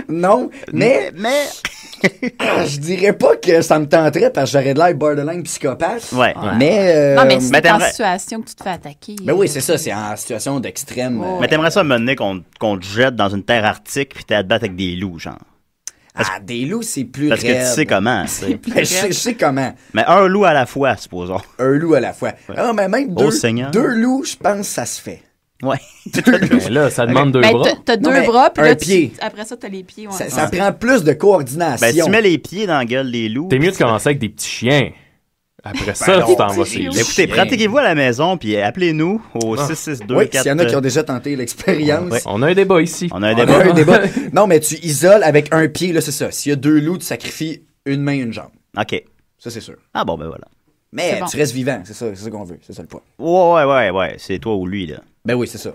Non, mais je dirais pas que ça me tenterait parce que j'aurais de l'air borderline psychopathe. Ouais. Mais non, mais c'est en situation que tu te fais attaquer. Ben oui, c'est ça, c'est en situation d'extrême. Mais t'aimerais ça mener qu'on te jette dans une terre arctique puis t'es à te battre avec des loups, genre. Des loups, c'est plus Parce raide. que tu sais comment. Je sais comment. Mais un loup à la fois, supposons. Un loup à la fois. Ah, mais même deux loups, je pense que ça se fait. Ouais. Mais là, ça demande deux bras. T'as deux bras, puis un pied. Après ça, t'as les pieds. Ouais. Ça prend plus de coordination. Ben, si tu mets les pieds dans la gueule des loups... T'es mieux de commencer avec des petits chiens. Après ça, tu t'en vas sur les Écoutez, pratiquez-vous à la maison, puis appelez-nous au 662 Oui, s'il y en a qui ont déjà tenté l'expérience. Ouais. On a un débat ici. On a un débat. Non, mais tu isoles avec un pied, là, c'est ça. S'il y a deux loups, tu sacrifies une main, une jambe. OK. Ça, c'est sûr. Ah bon, ben voilà. Mais tu restes vivant, c'est ça qu'on veut. C'est ça le point. Ouais. C'est toi ou lui, là. Ben oui, c'est ça.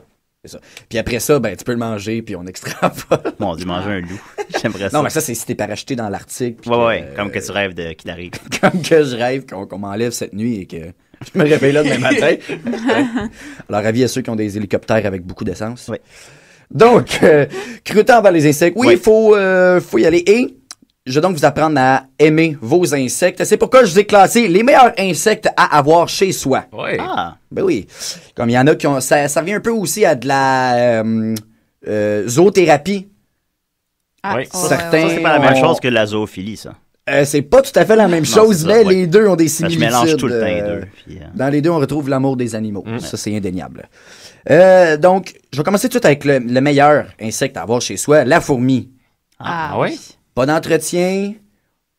Puis après ça, ben tu peux le manger, puis on extravole. Bon, tu manger un loup. J'aimerais ça. Non, mais ça, c'est si t'es parachuté dans l'Arctique. Ouais, comme que tu rêves qu'il arrive. Comme que je rêve qu'on m'enlève cette nuit et que je me réveille là demain matin. Alors, avis à ceux qui ont des hélicoptères avec beaucoup d'essence. Oui. Donc, cruauté envers les insectes. Oui, il faut y aller. Et je vais donc vous apprendre à aimer vos insectes. C'est pourquoi je vous ai classé les meilleurs insectes à avoir chez soi. Oui. Ah. Ben oui. Comme il y en a qui ont... Ça revient un peu aussi à de la zoothérapie. Oui. Certains... Ça, c'est pas la même chose que la zoophilie, ça. C'est pas tout à fait la même chose, mais les deux ont des similitudes. Je mélange tout le temps les deux. Dans les deux, on retrouve l'amour des animaux. Ça, c'est indéniable. Donc, je vais commencer tout de suite avec le meilleur insecte à avoir chez soi, la fourmi. Ah oui? Pas d'entretien,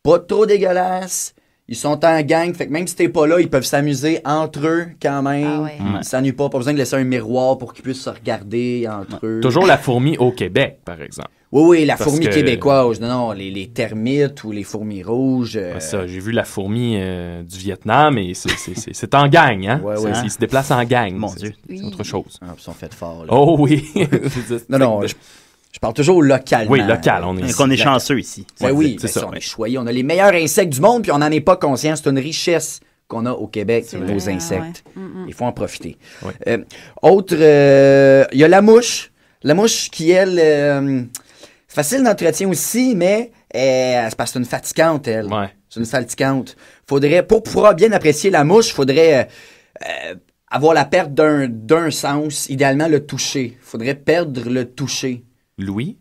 pas trop dégueulasse. Ils sont en gang, fait que même si t'es pas là, ils peuvent s'amuser entre eux quand même. Ils s'ennuient pas besoin de laisser un miroir pour qu'ils puissent se regarder entre eux. Toujours la fourmi au Québec, par exemple. Oui, la fourmi québécoise. Non, les termites ou les fourmis rouges. Ça, j'ai vu la fourmi du Vietnam et c'est en gang, hein? Ils se déplacent en gang. Mon Dieu. C'est autre chose. Ils sont faits forts. Là. Oh oui! Non, je parle toujours localement. Oui, local. On est chanceux ici. Ben oui, c'est ça. On est choyé. On a les meilleurs insectes du monde, puis on n'en est pas conscient. C'est une richesse qu'on a au Québec, nos insectes. Il faut en profiter. Ouais. Il y a la mouche. La mouche qui, elle, facile d'entretien aussi, mais c'est parce que c'est une fatigante, elle. Ouais. C'est une fatigante. Pour pouvoir bien apprécier la mouche, il faudrait avoir la perte d'un sens, idéalement le toucher. Il faudrait perdre le toucher. Louis?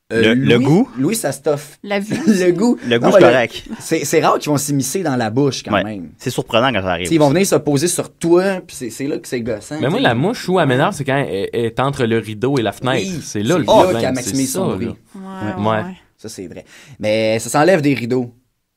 Le goût? Louis, ça stoffe. La vue. Le goût. Le goût, c'est correct. C'est rare qu'ils vont s'immiscer dans la bouche, quand même. C'est surprenant quand ça arrive. Ils vont venir se poser sur toi, puis c'est là que c'est gossant. Mais moi, la mouche, où elle m'énerve, c'est quand elle est entre le rideau et la fenêtre. Oui, c'est là le problème. qu'elle maximise son bruit. Ouais. Ça, c'est vrai. Mais ça s'enlève des rideaux.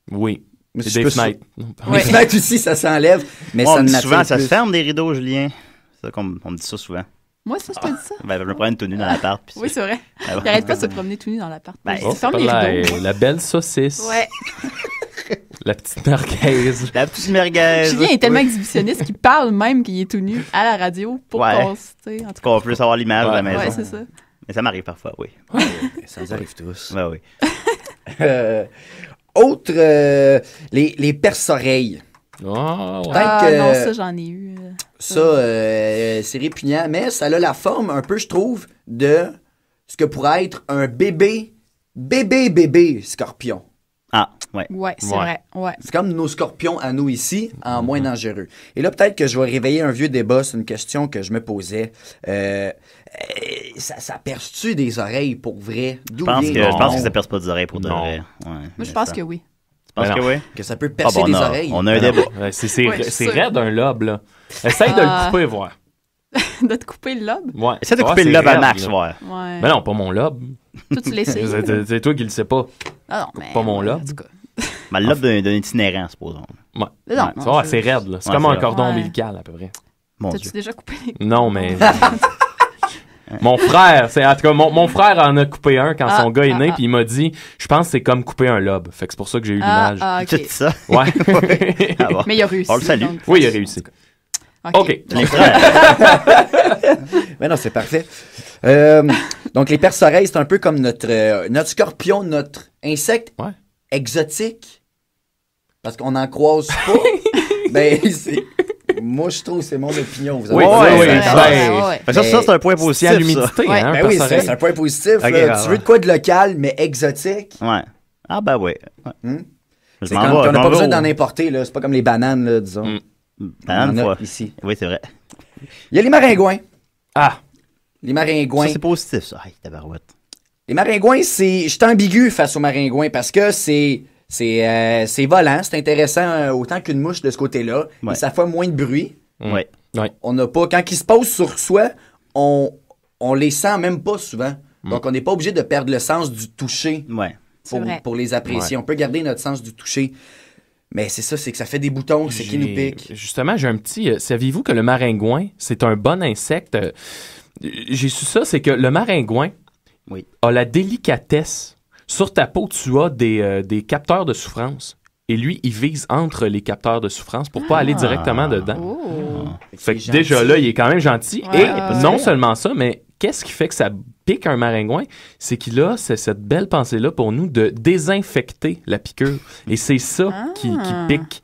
Oui. Mais c'est des fenêtres. Les fenêtres aussi, ça s'enlève. Mais ça souvent, ça se ferme des rideaux, Julien. C'est ça qu'on me dit ça souvent. Moi, ça, je te dis ça. Ben, je me promène tout nu dans l'appart. Oui, c'est vrai. Il arrête pas de se promener tout nu dans l'appart. Ferme les rideaux. La belle saucisse. Ouais. La petite merguez. La petite merguez. Julien est tellement exhibitionniste qu'il parle même qu'il est tout nu à la radio pour qu'on puisse avoir l'image de la maison. Ouais, c'est ça. Mais ça m'arrive parfois, oui. Ça nous arrive tous. Ben oui. Les perce-oreilles. Peut-être que non, ça, j'en ai eu. C'est répugnant, mais ça a la forme un peu, je trouve, de ce que pourrait être un bébé scorpion. Ah, ouais. Ouais, c'est vrai. Ouais. C'est comme nos scorpions à nous ici, en moins dangereux. Et là, peut-être que je vais réveiller un vieux débat. C'est une question que je me posais. Ça perce-tu des oreilles pour vrai? Je pense que ça perce pas des oreilles pour de vrai. Ouais, moi, je pense que oui. Tu penses que oui? Que ça peut percer des oreilles. On a un débat. C'est raide un lobe, là. Essaye de le couper, voir. De te couper le lobe? Ouais. Essaye de couper le lobe à Max, voir. Ouais. Mais non, pas mon lobe. Toi, tu l'essayes. C'est toi qui le sais pas. Ah non, mais... Pas mon lobe. En tout cas. Mais le lobe d'un itinérant, supposons. Ouais. Non, tu vois, c'est raide, là. C'est comme un cordon ombilical, à peu près. T'as-tu déjà coupé les... Non, mais... Mon frère, en tout cas, mon frère en a coupé un quand son gars est né, puis il m'a dit, je pense que c'est comme couper un lobe. Fait que c'est pour ça que j'ai eu l'image. OK. C'est ça? Ouais. Bon. Mais il a réussi. On le salue. Donc, oui, il a réussi. OK. Mais non, c'est parfait. Donc, les perce-oreilles, c'est un peu comme notre scorpion, notre insecte exotique. Parce qu'on n'en croise pas. Ben, moi, je trouve que c'est mon opinion. Vous avez ça, c'est un point positif. C'est l'humidité, hein, ben oui, c'est un point positif. Okay, tu veux de quoi de local, mais exotique? Ouais. Ah, ben oui. C'est quand on n'a pas besoin d'en importer, là. C'est pas comme les bananes, là, disons. Bananes, on en a ici. Oui, c'est vrai. Il y a les maringouins. Ah! Les maringouins. Ça, c'est positif, ça. Hey, tabarouette. Les maringouins, je suis ambigu face aux maringouins parce que c'est volant, c'est intéressant autant qu'une mouche de ce côté-là. Ouais. Et ça fait moins de bruit. Ouais. On n'a pas... Quand ils se posent sur soi, on les sent même pas souvent. Donc, on n'est pas obligé de perdre le sens du toucher pour les apprécier. On peut garder notre sens du toucher. Mais c'est ça, c'est que ça fait des boutons, c'est qui nous pique. Justement, j'ai un petit... saviez-vous que le maringouin, c'est un bon insecte? J'ai su ça, c'est que le maringouin a la délicatesse. Sur ta peau, tu as des capteurs de souffrance. Et lui, il vise entre les capteurs de souffrance pour pas aller directement dedans. Fait que déjà là, il est quand même gentil. Et non seulement ça, mais qu'est-ce qui fait que ça pique un maringouin? C'est qu'il a cette belle pensée-là pour nous de désinfecter la piqûre. Et c'est ça qui pique,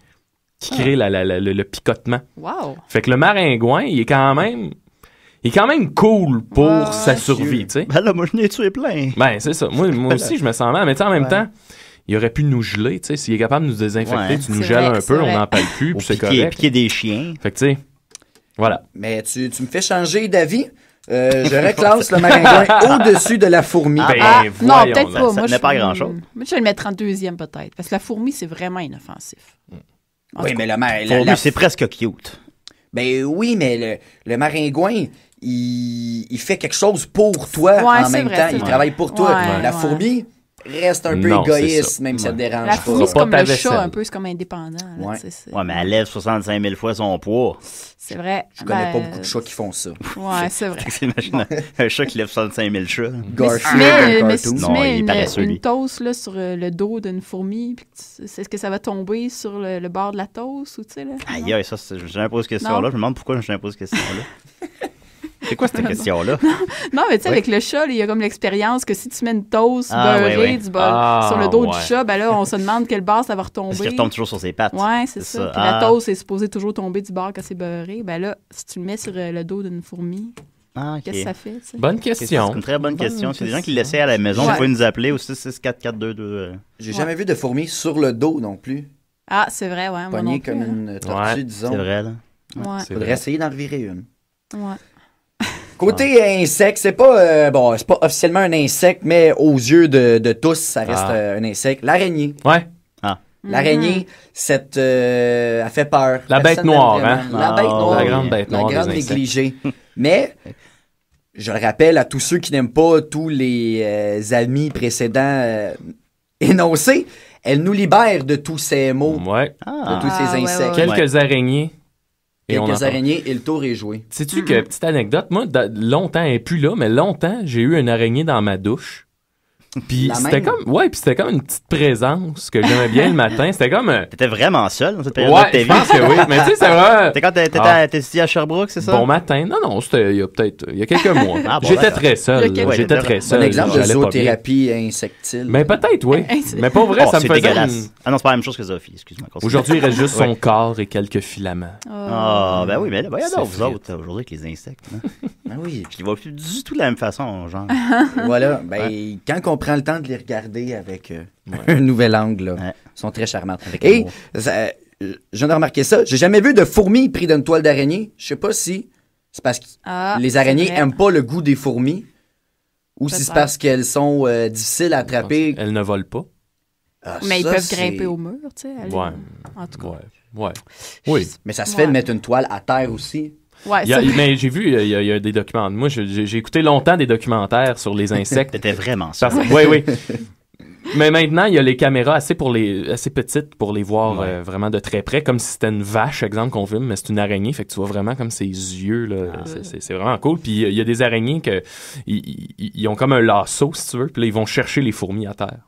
qui crée le picotement. Wow. Fait que le maringouin, il est quand même cool pour sa survie, tu sais. Ben là, moi, je n'ai tué plein. Ben, c'est ça. Moi aussi, je me sens mal. Mais tu sais, en même temps, il aurait pu nous geler, tu sais. S'il est capable de nous désinfecter, tu nous gèles un peu, on n'en parle plus, puis c'est correct. Piquer des chiens. Fait que, tu sais, voilà. Mais tu me fais changer d'avis. Je reclasse le maringouin au-dessus de la fourmi. Non, peut-être pas. Ça n'est pas grand-chose. Moi, je vais le mettre en deuxième, peut-être. Parce que la fourmi, c'est vraiment inoffensif. Oui, mais c'est presque cute. Ben oui, mais le maringouin, il fait quelque chose pour toi en même temps. Il travaille pour toi. La fourmi reste un peu égoïste, même si ça te dérange pas. La fourmi, c'est comme le chat, un peu. C'est comme indépendant. Ouais, mais elle lève 65 000 fois son poids. C'est vrai. Je connais pas beaucoup de chats qui font ça. Ouais, c'est vrai. Imagine un chat qui lève 65 000 chats. Mais si tu mets une toast là, sur le dos d'une fourmi, est-ce que ça va tomber sur le bord de la toast ou tu sais là? Aïe, ça, je me pose cette question-là. Je me demande pourquoi je me pose cette question-là. C'est quoi cette question-là? Non, mais tu sais, avec le chat, il y a comme l'expérience que si tu mets une toast beurrée sur le dos du chat, ben là, on se demande quel bord ça va retomber. Est-ce qu'il retombe toujours sur ses pattes? Ouais, c'est ça. Puis la toast est supposée toujours tomber du bord quand c'est beurré. Ben là, si tu le mets sur le dos d'une fourmi, qu'est-ce que ça fait? T'sais? Bonne question. C'est une très bonne question. S'il y a des gens qui l'essaient à la maison, vous pouvez nous appeler au 664-422. J'ai jamais vu de fourmi sur le dos non plus. Ah, c'est vrai, ouais. Pognée comme une tortue, disons. C'est vrai, là. Il faudrait essayer d'en revirer une. Ouais. Côté insecte, c'est pas c'est pas officiellement un insecte, mais aux yeux de tous, ça reste un insecte. L'araignée. Ouais. L'araignée, elle fait peur. La bête noire, hein? La bête noire. La grande bête noire. La grande négligée. Mais, je le rappelle à tous ceux qui n'aiment pas tous les amis précédents énoncés, elle nous libère de tous ces mots. Ouais. De tous ces insectes. Quelques araignées. Quelques araignées et le tour est joué. Sais-tu que, petite anecdote, moi, longtemps, elle n'est plus là, mais longtemps, j'ai eu une araignée dans ma douche. Puis c'était comme une petite présence que j'aimais bien le matin. C'était comme... T'étais vraiment seul dans cette période de ta vie? Je pense que oui. Mais tu sais, c'est vrai... T'es quand t'étais ici à Sherbrooke, c'est ça? Bon matin. Non, c'était il y a quelques mois. J'étais très seul. J'étais très seul. Un exemple de zoothérapie insectile. Mais peut-être, oui. Mais pas vrai, ça me faisait... dégueulasse. Ah non, c'est pas la même chose que Zophi, excuse-moi. Aujourd'hui, il reste juste son corps et quelques filaments. Ah, ben oui, mais là, regardez vous autres, aujourd'hui, avec les insectes. Ben oui. Puis ils vont plus du tout de la même façon, genre. Voilà. Ben, quand on prend le temps de les regarder avec un nouvel angle, là, ils sont très charmantes. Et je viens de remarquer ça. J'ai jamais vu de fourmis pris d'une toile d'araignée. Je sais pas si c'est parce que les araignées aiment pas le goût des fourmis ou si c'est parce qu'elles sont difficiles à attraper. Elles ne volent pas. Mais ils peuvent grimper au mur, tu sais. En tout cas. Oui. Mais ça se fait de mettre une toile à terre aussi. Ouais, mais j'ai vu, il y a des documents. Moi, j'ai écouté longtemps des documentaires sur les insectes. C'était vraiment ça. Oui. Mais maintenant, il y a les caméras assez petites pour les voir vraiment de très près, comme si c'était une vache, exemple, qu'on filme, mais c'est une araignée, fait que tu vois vraiment comme ses yeux, là. C'est vraiment cool. Puis il y a des araignées que ils ont comme un lasso, si tu veux, puis là, ils vont chercher les fourmis à terre.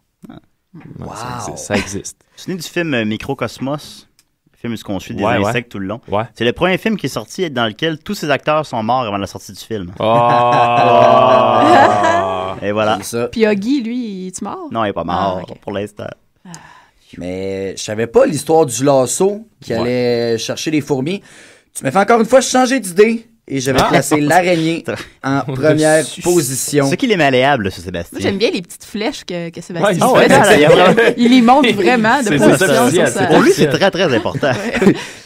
Wow. Ça existe. Vous vous souvenez du film Microcosmos? Film où on suit des insectes tout le long. Ouais. C'est le premier film qui est sorti dans lequel tous ces acteurs sont morts avant la sortie du film. Et voilà. Puis Huggy, lui, il est mort? Non, il n'est pas mort pour l'instant. Mais je savais pas l'histoire du lasso qui allait chercher les fourmis. Tu m'as fait encore une fois changer d'idée. Et je vais placer l'araignée en première position. C'est qu'il est malléable, ce Sébastien. Moi, j'aime bien les petites flèches que Sébastien fait. Il les montre vraiment de position. Pour lui, c'est très, très important.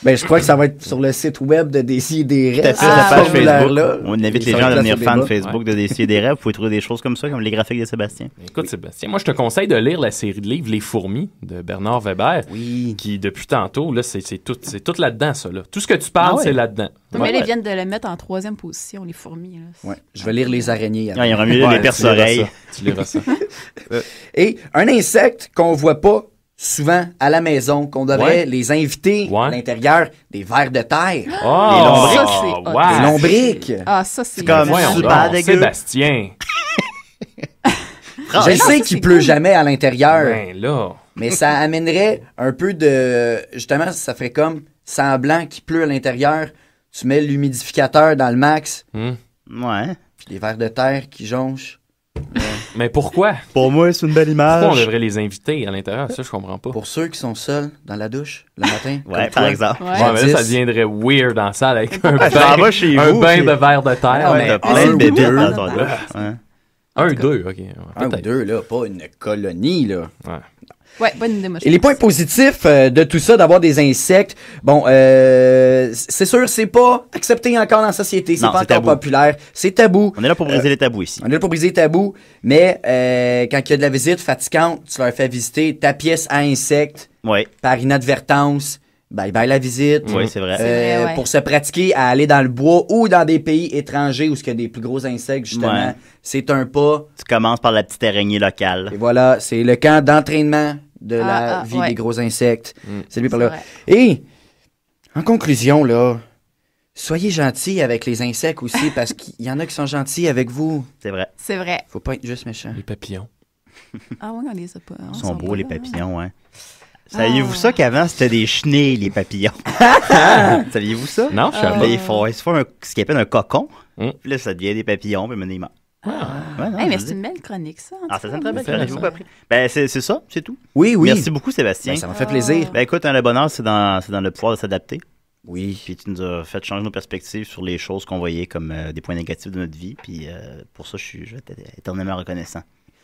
Ben, je crois que ça va être sur le site web de Décideret. Tout à fait, la page Facebook. On invite les gens à devenir fans Facebook de Décideret. Vous pouvez trouver des choses comme ça, comme les graphiques de Sébastien. Écoute, Sébastien, moi, je te conseille de lire la série de livres Les Fourmis de Bernard Weber. Oui. Qui, depuis tantôt, là, c'est tout là-dedans, ça. Là. Tout ce que tu parles, c'est là-dedans. Mais là, ils viennent de le mettre en 3e position, les fourmis. Là. Ouais, je vais lire les araignées. Il y aura mieux les perce-oreilles. Tu liras ça. Et un insecte qu'on voit pas souvent à la maison, qu'on devrait les inviter à l'intérieur, des vers de terre. Des lombriques. Ah, ça, c'est comme super dégueu. Sébastien. Je sais qu'il pleut jamais à l'intérieur. Ben là. Mais ça amènerait un peu de... Justement, ça ferait comme semblant qu'il pleut à l'intérieur. Tu mets l'humidificateur dans le max. Ouais. Puis les vers de terre qui jonchent. Mais pourquoi? Pour moi, c'est une belle image. Pourquoi on devrait les inviter à l'intérieur? Ça, je comprends pas. Pour ceux qui sont seuls dans la douche le matin. Ouais, par exemple. Ouais, mais là, ça deviendrait weird en salle avec un bain de vers de terre. Ouais, plein de bébites dans ton douche. Un ou deux, OK. Un ou deux, là. Pas une colonie, là. Ouais, bonne idée, moi. Et les points positifs de tout ça, d'avoir des insectes, bon, c'est sûr, c'est pas accepté encore dans la société, c'est pas encore populaire, c'est tabou. On est là pour briser les tabous ici. On est là pour briser les tabous, mais quand il y a de la visite fatigante, tu leur fais visiter ta pièce à insectes par inadvertance. Bye bye la visite. Oui, c'est vrai. Pour se pratiquer à aller dans le bois ou dans des pays étrangers où il y a des plus gros insectes, justement, c'est un pas. Tu commences par la petite araignée locale. Et voilà, c'est le camp d'entraînement de la vie des gros insectes. C'est lui par là. Et, en conclusion, là, soyez gentils avec les insectes aussi, parce qu'il y en a qui sont gentils avec vous. C'est vrai. C'est vrai. Faut pas être juste méchant. Les papillons. Ah oui, on les a pas. Ils sont beaux, les papillons, ouais. Saviez-vous ça qu'avant, c'était des chenilles, les papillons? Saviez-vous ça? Non, je savais pas. Ils font ce qu'ils appellent un cocon. Puis là, ça devient des papillons, puis maintenant, ils meurent. Mais c'est une belle chronique, ça. C'est une très belle chronique. J'ai beaucoup appris. Ben, c'est ça, c'est tout. Oui. Merci beaucoup, Sébastien. Ben, ça m'a fait plaisir. Ben, écoute, le bonheur, c'est dans le pouvoir de s'adapter. Oui. Puis tu nous as fait changer nos perspectives sur les choses qu'on voyait comme des points négatifs de notre vie. Puis pour ça, je vais être éternellement reconnaissant.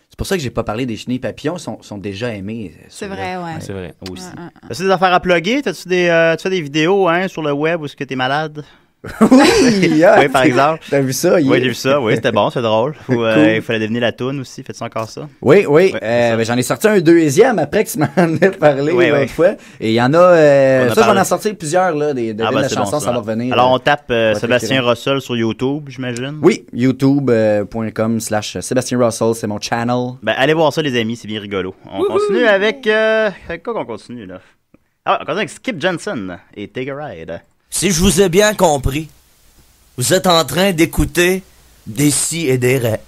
C'est pour ça que j'ai pas parlé des chenilles papillons, sont déjà aimés. C'est vrai, ouais. C'est vrai. Aussi. As-tu des affaires à plugger? Tu fais des vidéos sur le web où est-ce que t'es malade? Oui, par exemple. T'as vu ça? Oui, j'ai vu ça. Oui, c'était bon, c'est drôle. Il fallait devenir la toune aussi. Fais-tu encore ça? Oui. Ben, j'en ai sorti un deuxième après que tu m'en as parlé l'autre fois. Et il y on en a sorti plusieurs, là, de la chanson, ça va revenir. Alors, on tape Sébastien Russell sur YouTube, j'imagine? Oui, youtube.com/Sébastien Russell, c'est mon channel. Ben, allez voir ça, les amis, c'est bien rigolo. On continue avec quoi qu'on continue, là? On continue avec Skip Jensen et Take a Ride. Si je vous ai bien compris, vous êtes en train d'écouter Décideret.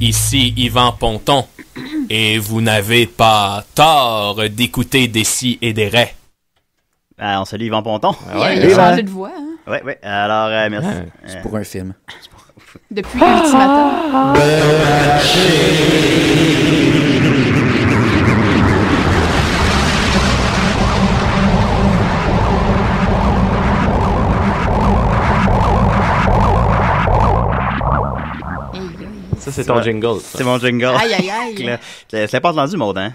ici Yvan Ponton, et vous n'avez pas tort d'écouter des si et des ré. On salue Yvan Ponton. Il a changé de voix. Hein? Oui. Alors, merci. C'est pour un film. Depuis Ultimatum. Ça, c'est ton jingle. Ça. C'est mon jingle. Aïe. Tu l'as pas entendu, Maud, hein?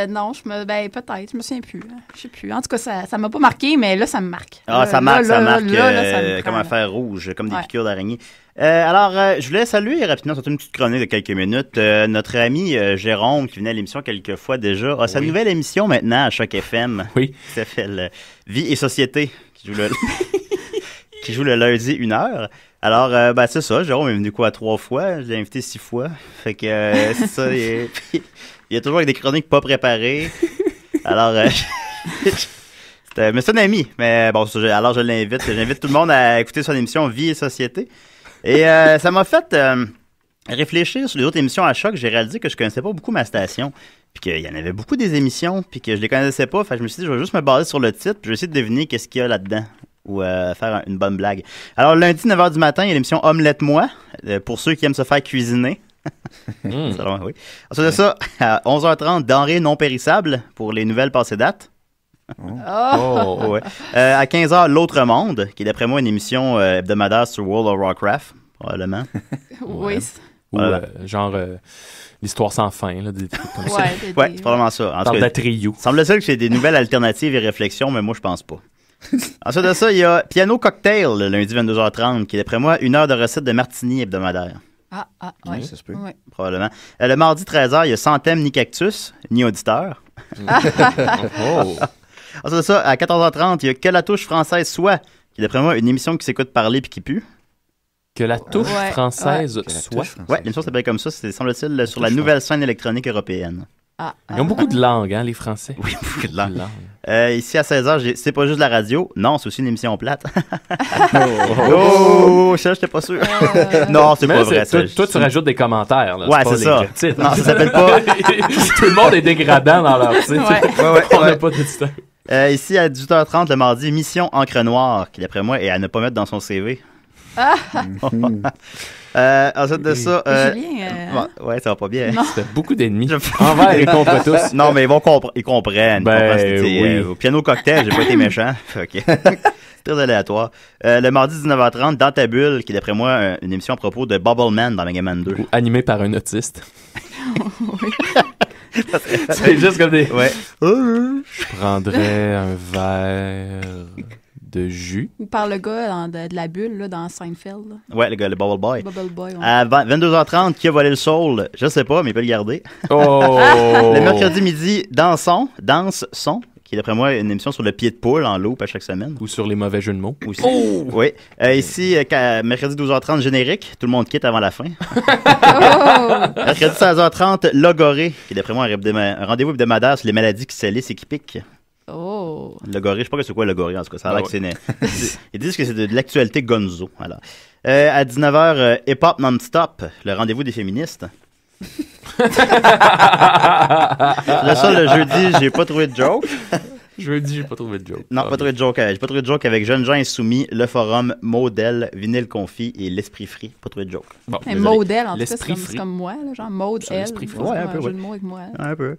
Non, peut-être, je me souviens plus. Je sais plus. En tout cas, ça m'a pas marqué, mais là, ça me marque. Ça marque. Ça me comme un fer rouge, comme des piqûres d'araignée. Alors, je voulais saluer rapidement, surtout une petite chronique de quelques minutes, notre ami Jérôme, qui venait à l'émission quelques fois déjà, a sa nouvelle émission maintenant à Choc FM. Oui. Qui s'appelle Vie et Société, qui joue le lundi 1h. Alors, c'est ça. Jérôme est venu 3 fois? Je l'ai invité 6 fois. Fait que, c'est ça. Il y a toujours des chroniques pas préparées. Alors, mais c'est un ami. Mais bon, alors je l'invite. J'invite tout le monde à écouter son émission Vie et Société. Et ça m'a fait réfléchir sur les autres émissions à Choc. J'ai réalisé que je connaissais pas beaucoup ma station. Puis qu'il y en avait beaucoup des émissions. Puis que je les connaissais pas. Fait que je me suis dit, je vais juste me baser sur le titre. Puis je vais essayer de deviner qu'est-ce qu'il y a là-dedans. Ou faire une bonne blague. Alors, lundi, 9h du matin, il y a l'émission Omelette-moi, pour ceux qui aiment se faire cuisiner. Oui. Ensuite de ça, à 11h30, denrées non périssables pour les nouvelles passées dates. Ouais. À 15h, L'Autre Monde, qui est d'après moi une émission hebdomadaire sur World of Warcraft, probablement. Oui. Ou l'histoire sans fin, là, des trucs comme ça. Ouais, c'est probablement ça. En parle d'Atreyu. Semble-t-il que c'est des nouvelles alternatives et réflexions, mais moi, je pense pas. Ensuite de ça, il y a Piano Cocktail, le lundi 22h30, qui est d'après moi 1 heure de recette de martini hebdomadaire. Oui, ça se peut. Ouais. Probablement. Le mardi 13h, il y a Sans thème ni cactus, ni auditeur. Ensuite de ça, à 14h30, il y a Que la touche française soit, qui est d'après moi une émission qui s'écoute parler puis qui pue. Que la touche française soit. Ouais, l'émission s'appelle comme ça, c'est semble-t-il sur la nouvelle scène électronique européenne. Ils ont beaucoup de langues, hein, les Français. Oui, beaucoup de langues. Ici, à 16h, c'est pas juste la radio. Non, c'est aussi une émission plate. Ça, j'étais pas sûr. Non, c'est pas vrai. Toi, tu rajoutes des commentaires. Là. Ouais, c'est ça. Non, ça s'appelle pas... Tout le monde est dégradant dans leur titre. On n'a pas de titre. Ici, à 18h30, le mardi, Mission Encre Noire, qui, d'après moi, est à ne pas mettre dans son CV. Ensuite de ça... Julien... Ouais, ça va pas bien. C'était beaucoup d'ennemis. Envers et contre tous. Non, mais ils comprennent. Oui. Au Piano Cocktail, j'ai pas été méchant. OK. C'est très aléatoire. Le mardi 19h30, Dans ta bulle, qui est d'après moi une émission à propos de Bubble Man dans Mega Man 2. Ou animé par un autiste. C'est juste comme des... Ouais. Je prendrais un verre... de jus. Ou par le gars de la bulle, là, dans Seinfeld. Là. Ouais, le gars, le Bubble Boy. Bubble Boy, ouais. À 22h30, qui a volé le soul? Je sais pas, mais il peut le garder. Le mercredi midi, Danse-son, qui est d'après moi une émission sur le pied de poule en loop à chaque semaine. Ou sur les mauvais jeux de mots. Aussi. Oui. Ici, mercredi 12h30, générique. Tout le monde quitte avant la fin. Mercredi 16h30, Logoré, qui est d'après moi un rendez-vous hebdomadaire sur les maladies qui salissent et qui piquent. Logoré, je sais pas c'est quoi Logoré en tout cas. Ça a l'air que c'est ils disent que c'est de l'actualité gonzo. Alors. À 19h, Hip Hop Non-Stop, le rendez-vous des féministes. Le jeudi, j'ai pas trouvé de joke. Jeudi, j'ai pas trouvé de joke. Non, pas trouvé de joke. J'ai pas trouvé de joke avec Jeunes gens insoumis, le forum, Model, Vinyl Confi et l'Esprit Free. Pas trouvé de joke. Bon, Model, en tout cas, c'est comme moi, là, genre Model. Ouais, un peu. Jeu de mots avec moi. Un peu.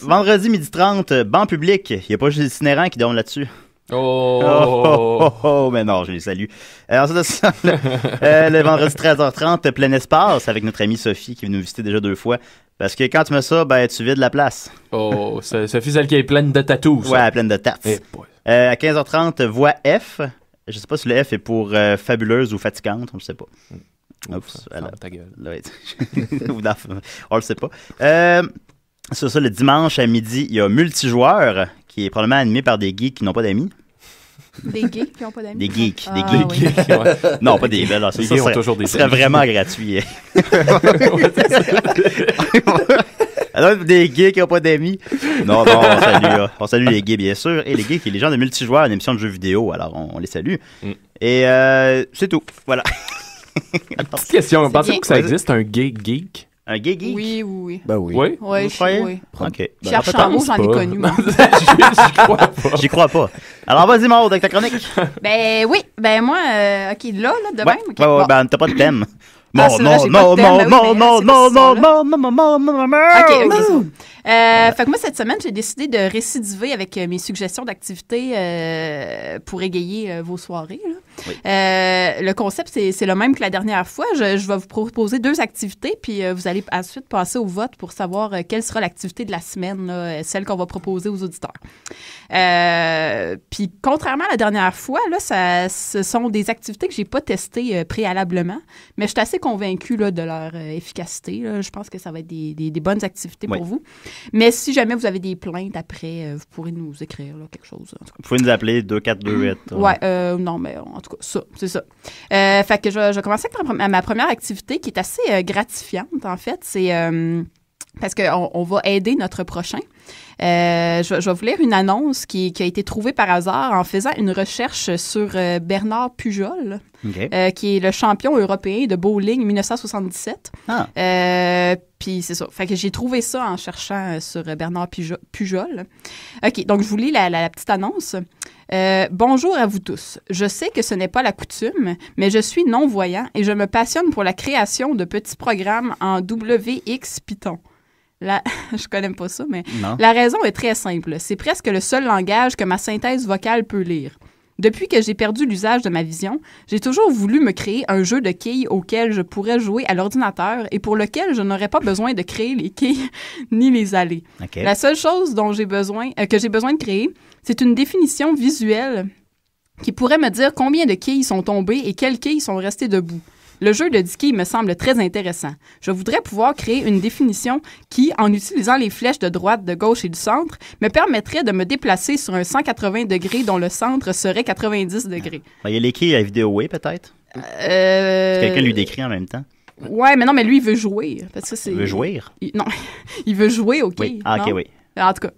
Vendredi midi 30, banc public. Il n'y a pas juste les itinérants qui dorment là-dessus. Mais non, je les salue. Ensuite de ça, le vendredi 13h30, plein espace avec notre amie Sophie qui est venue nous visiter déjà 2 fois. Parce que quand tu mets ça, ben tu vides la place. Sophie, celle qui est pleine de tatous. Ouais, pleine de tats. À 15h30, voix F. Je sais pas si le F est pour fabuleuse ou fatigante, on le sait pas. Oups, ta gueule. On le sait pas. C'est ça, le dimanche à midi, il y a Multijoueur, qui est probablement animé par des geeks qui n'ont pas d'amis. Des geeks qui n'ont pas d'amis? Des geeks. Ouais. Non, pas des belles. Les geeks ont toujours des amis. Ce serait vraiment gratuit. Alors, des geeks qui n'ont pas d'amis. Non, on salue les geeks, bien sûr. Et les geeks et les gens de Multijoueur, une émission de jeux vidéo. Alors, on les salue. Et c'est tout. Voilà. Petite question, pensez-vous que ça existe, un gay geek? Un gay geek? Oui. Ben oui. Oui? Oui, oui. OK. Cherche en mots, j'en ai connu, moi. J'y crois pas. J'y crois pas. Alors, vas-y, Maud, avec ta chronique. Ben oui. Ben moi, OK, là, de même. OK, ouais, ben t'as pas de thème. Non. Fait que moi, cette semaine, j'ai décidé de récidiver avec mes suggestions d'activités pour égayer vos soirées. Là. Oui. Le concept, c'est le même que la dernière fois. Je vais vous proposer 2 activités, puis vous allez ensuite passer au vote pour savoir quelle sera l'activité de la semaine, là, celle qu'on va proposer aux auditeurs. Puis, contrairement à la dernière fois, là, ce sont des activités que j'ai pas testées préalablement, mais je suis assez convaincue là, de leur efficacité. Là. Je pense que ça va être des bonnes activités pour vous. Mais si jamais vous avez des plaintes après, vous pourrez nous écrire là, quelque chose. Vous pouvez nous appeler 2428. Non, mais en tout cas, ça, c'est ça. Fait que je vais commencer avec ma première activité qui est assez gratifiante, en fait. C'est parce qu'on va aider notre prochain. Je vais vous lire une annonce qui a été trouvée par hasard en faisant une recherche sur Bernard Pujol, qui est le champion européen de bowling 1977. Puis c'est ça. Fait que j'ai trouvé ça en cherchant sur Bernard Pujol. OK, donc je vous lis la petite annonce. Bonjour à vous tous. Je sais que ce n'est pas la coutume, mais je suis non-voyant et je me passionne pour la création de petits programmes en WX Python. Je connais pas ça, mais la raison est très simple. C'est presque le seul langage que ma synthèse vocale peut lire. Depuis que j'ai perdu l'usage de ma vision, j'ai toujours voulu me créer un jeu de quilles auquel je pourrais jouer à l'ordinateur et pour lequel je n'aurais pas besoin de créer les quilles ni les allées. Okay. La seule chose dont que j'ai besoin de créer, c'est une définition visuelle qui pourrait me dire combien de quilles sont tombées et quelles quilles sont restées debout. Le jeu de 10 quilles me semble très intéressant. Je voudrais pouvoir créer une définition qui, en utilisant les flèches de droite, de gauche et du centre, me permettrait de me déplacer sur un 180 degrés dont le centre serait 90 degrés. Il y a les quilles à vidéo, peut-être? Quelqu'un lui décrit en même temps? Ouais, mais non, mais lui, il veut jouer. Parce que il veut jouer? Non, il veut jouer aux quilles. Oui. Ah, OK, oui. En tout cas,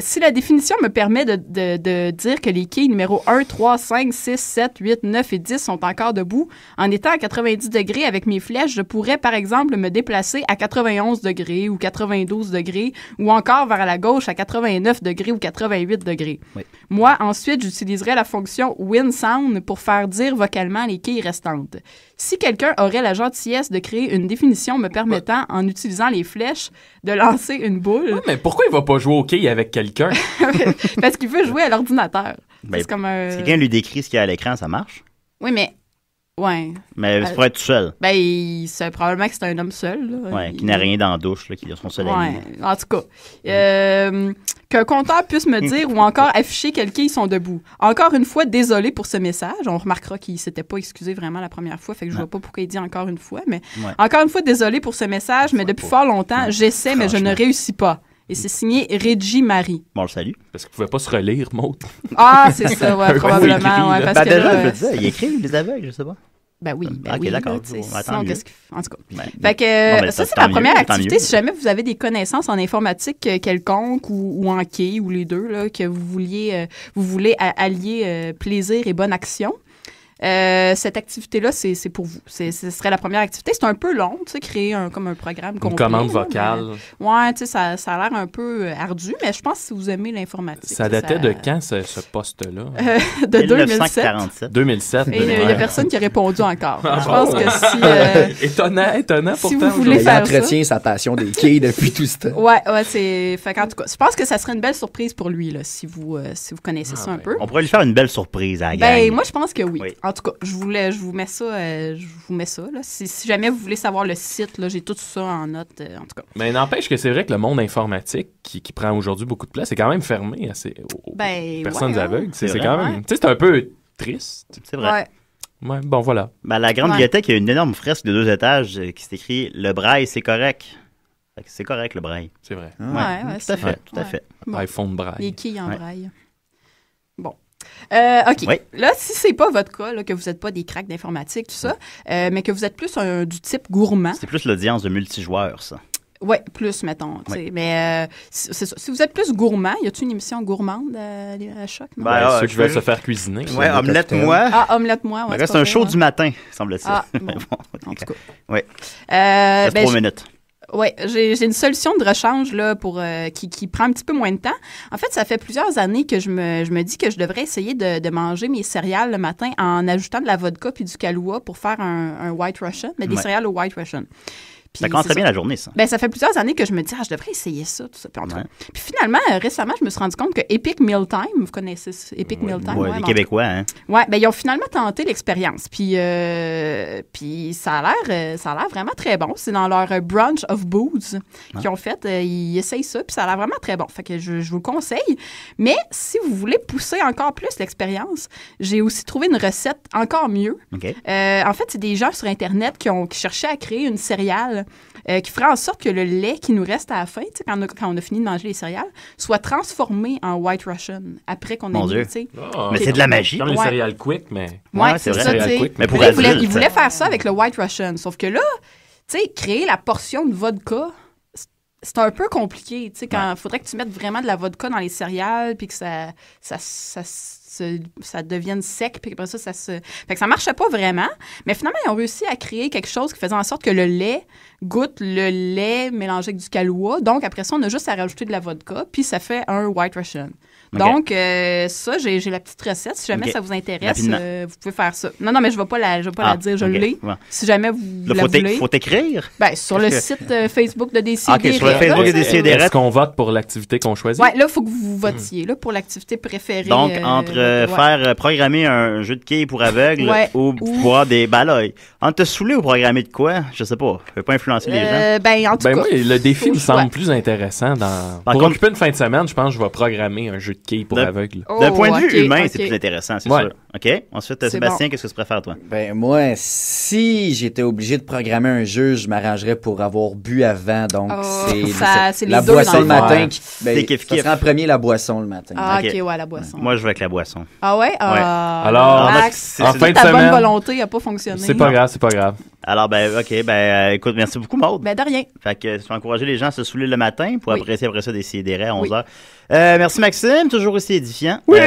si la définition me permet de dire que les quilles numéro 1, 3, 5, 6, 7, 8, 9 et 10 sont encore debout, en étant à 90 degrés avec mes flèches, je pourrais, par exemple, me déplacer à 91 degrés ou 92 degrés ou encore vers la gauche à 89 degrés ou 88 degrés. Oui. Moi, ensuite, j'utiliserais la fonction WinSound pour faire dire vocalement les quilles restantes. Si quelqu'un aurait la gentillesse de créer une définition me permettant, en utilisant les flèches, de lancer une boule... Ouais, mais pourquoi il va pas jouer au quilles avec quelqu'un? Parce qu'il veut jouer à l'ordinateur. C'est comme un... Si quelqu'un lui décrit ce qu'il y a à l'écran, ça marche? Oui, mais... Ouais. Mais c'est pour être tout seul. C'est probablement que c'est un homme seul. Là. Ouais, qui n'a rien dans la douche, là, qui a son seul ami. En tout cas. Qu'un compteur puisse me dire ou encore afficher quelles quilles sont debout. Encore une fois, désolé pour ce message. On remarquera qu'il ne s'était pas excusé vraiment la première fois, fait que je ne vois pas pourquoi il dit encore une fois. Mais encore une fois, désolé pour ce message, mais depuis fort longtemps, j'essaie, mais je ne réussis pas. Et c'est signé Reggie Marie. Bon, le salut. Parce qu'il ne pouvait pas se relire, Maud. Ah, c'est ça, ouais, probablement. Ouais, parce que déjà, je veux dire, il écrit les aveugles, je sais pas. Ben oui, OK, oui, d'accord. Sinon, qu'est-ce en tout cas. Fait que, ça, c'est la première activité. Si jamais vous avez des connaissances en informatique quelconque ou en quilles, ou les deux, là, que vous voulez allier plaisir et bonne action, cette activité-là, c'est pour vous. Ce serait la première activité. C'est un peu long, tu sais, créer comme un programme complet. Une commande vocale. Ouais, tu sais, ça a l'air un peu ardu, mais je pense que si vous aimez l'informatique. Ça datait de quand, ce poste-là? De 1947. 2007. Et il n'y a personne qui a répondu encore. Je pense que si... étonnant, si pourtant. Vous voulez faire il entretient sa passion des quilles depuis tout ce temps. Ouais, c'est... Fait en tout cas, je pense que ça serait une belle surprise pour lui, là, si vous connaissez ça un peu. On pourrait lui faire une belle surprise à la gang. Moi, je pense que oui. En tout cas, je vous mets ça, là. Si jamais vous voulez savoir le site, là, j'ai tout ça en note, en tout cas. Mais n'empêche que c'est vrai que le monde informatique, qui prend aujourd'hui beaucoup de place, est quand même fermé aux personnes aveugles. C'est quand même... Tu sais, c'est un peu triste. C'est vrai. Ouais, bon, voilà. Ben, la grande bibliothèque, il y a une énorme fresque de 2 étages qui s'écrit « Le braille, c'est correct ». C'est correct, le braille. C'est vrai. Tout à fait. Bon. iPhone braille. Les quilles en braille. Bon. OK. Oui. Là, si c'est pas votre cas, là, que vous n'êtes pas des cracks d'informatique, tout ça, mais que vous êtes plus du type gourmand. C'est plus l'audience de multijoueurs, ça. Oui, plus, mettons. Mais c'est ça. Si vous êtes plus gourmand, y a-t-il une émission gourmande à Choc? Non? Ceux qui veulent se faire cuisiner. Ouais, Omelette-moi. Ah, Omelette-moi. Ouais, c'est un show du matin, semble-t-il. Ah, bon. En tout cas. Oui. Reste 3 minutes. Oui, j'ai une solution de rechange là, qui prend un petit peu moins de temps. En fait, ça fait plusieurs années que je me dis que je devrais essayer de manger mes céréales le matin en ajoutant de la vodka puis du Kahlua pour faire un White Russian, mais des céréales au White Russian. Puis ça commence très bien la journée, ça. Ben, ça fait plusieurs années que je me dis, je devrais essayer ça, tout ça. Puis finalement, récemment, je me suis rendu compte que Epic Mealtime, vous connaissez Epic Mealtime? Oui, les Québécois, hein? Oui, ben, ils ont finalement tenté l'expérience. Puis ça a l'air vraiment très bon. C'est dans leur Brunch of Booze qu'ils ont fait. Ils essayent ça, puis ça a l'air vraiment très bon. Fait que je vous le conseille. Mais si vous voulez pousser encore plus l'expérience, j'ai aussi trouvé une recette encore mieux. Okay. En fait, c'est des gens sur Internet qui cherchaient à créer une céréale qui ferait en sorte que le lait qui nous reste à la fin, quand on a fini de manger les céréales, soit transformé en White Russian après qu'on ait mis, tu sais. Mais c'est de la magie. Comme les céréales quick, mais... Oui, c'est ça, tu sais. Mais pour ils voulaient faire ça avec le White Russian. Sauf que là, tu sais, créer la portion de vodka, c'est un peu compliqué, tu sais, quand il faudrait que tu mettes vraiment de la vodka dans les céréales, puis que ça devienne sec, puis après ça se... Fait que ça marchait pas vraiment, mais finalement, ils ont réussi à créer quelque chose qui faisait en sorte que le lait goûte le lait mélangé avec du Kahlua. Donc, après ça, on a juste à rajouter de la vodka, puis ça fait un White Russian. Donc, ça, j'ai la petite recette. Si jamais ça vous intéresse, vous pouvez faire ça. Non, mais je ne vais pas la dire, je l'ai. Ouais. Si jamais vous la voulez. Faut t'écrire? Ben, sur le site Facebook de Décideret. OK, sur le Facebook de Décideret. Est-ce qu'on vote pour l'activité qu'on choisit? Oui, là, il faut que vous votiez là, pour l'activité préférée. Donc, entre faire programmer un jeu de quilles pour aveugles ou boire des balailles. Entre te saouler ou programmer de quoi? Je sais pas. Je ne veux pas influencer les gens. Ben, en tout cas. Oui, le défi me semble plus intéressant. Pour occuper une fin de semaine, je pense que je vais programmer un jeu de quilles pour aveugles. D'un point de vue humain, c'est plus intéressant, c'est sûr. OK? Ensuite, Sébastien, qu'est-ce que tu préfères, toi? Ben, moi, si j'étais obligé de programmer un jeu, je m'arrangerais pour avoir bu avant. Donc, c'est la boisson le matin. Ça serait en premier la boisson le matin. Ah, OK, ouais, la boisson. Moi, je vais avec la boisson. Ah ouais? Alors, en fin de ta semaine... bonne volonté n'a pas fonctionné. C'est pas grave. Alors, OK, écoute, merci beaucoup, Maude. Ben, de rien. Fait que tu vas encourager les gens à se saouler le matin pour apprécier après ça des Décideret à 11h. Merci, Maxime, toujours aussi édifiant. Oui.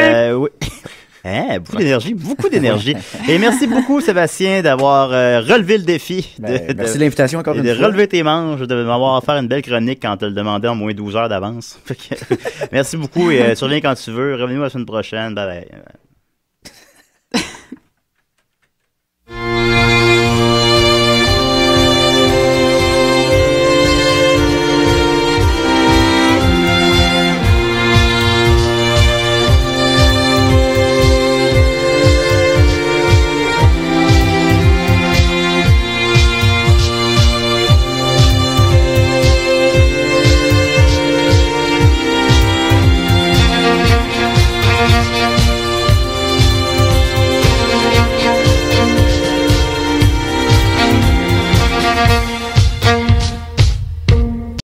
Beaucoup d'énergie. Et merci beaucoup, Sébastien, d'avoir relevé le défi. Merci de l'invitation encore une fois. De relever tes manches, de m'avoir offert une belle chronique quand tu le demandais en moins 12 heures d'avance. Merci beaucoup et tu reviens quand tu veux. Revenez-nous la semaine prochaine. Bye bye.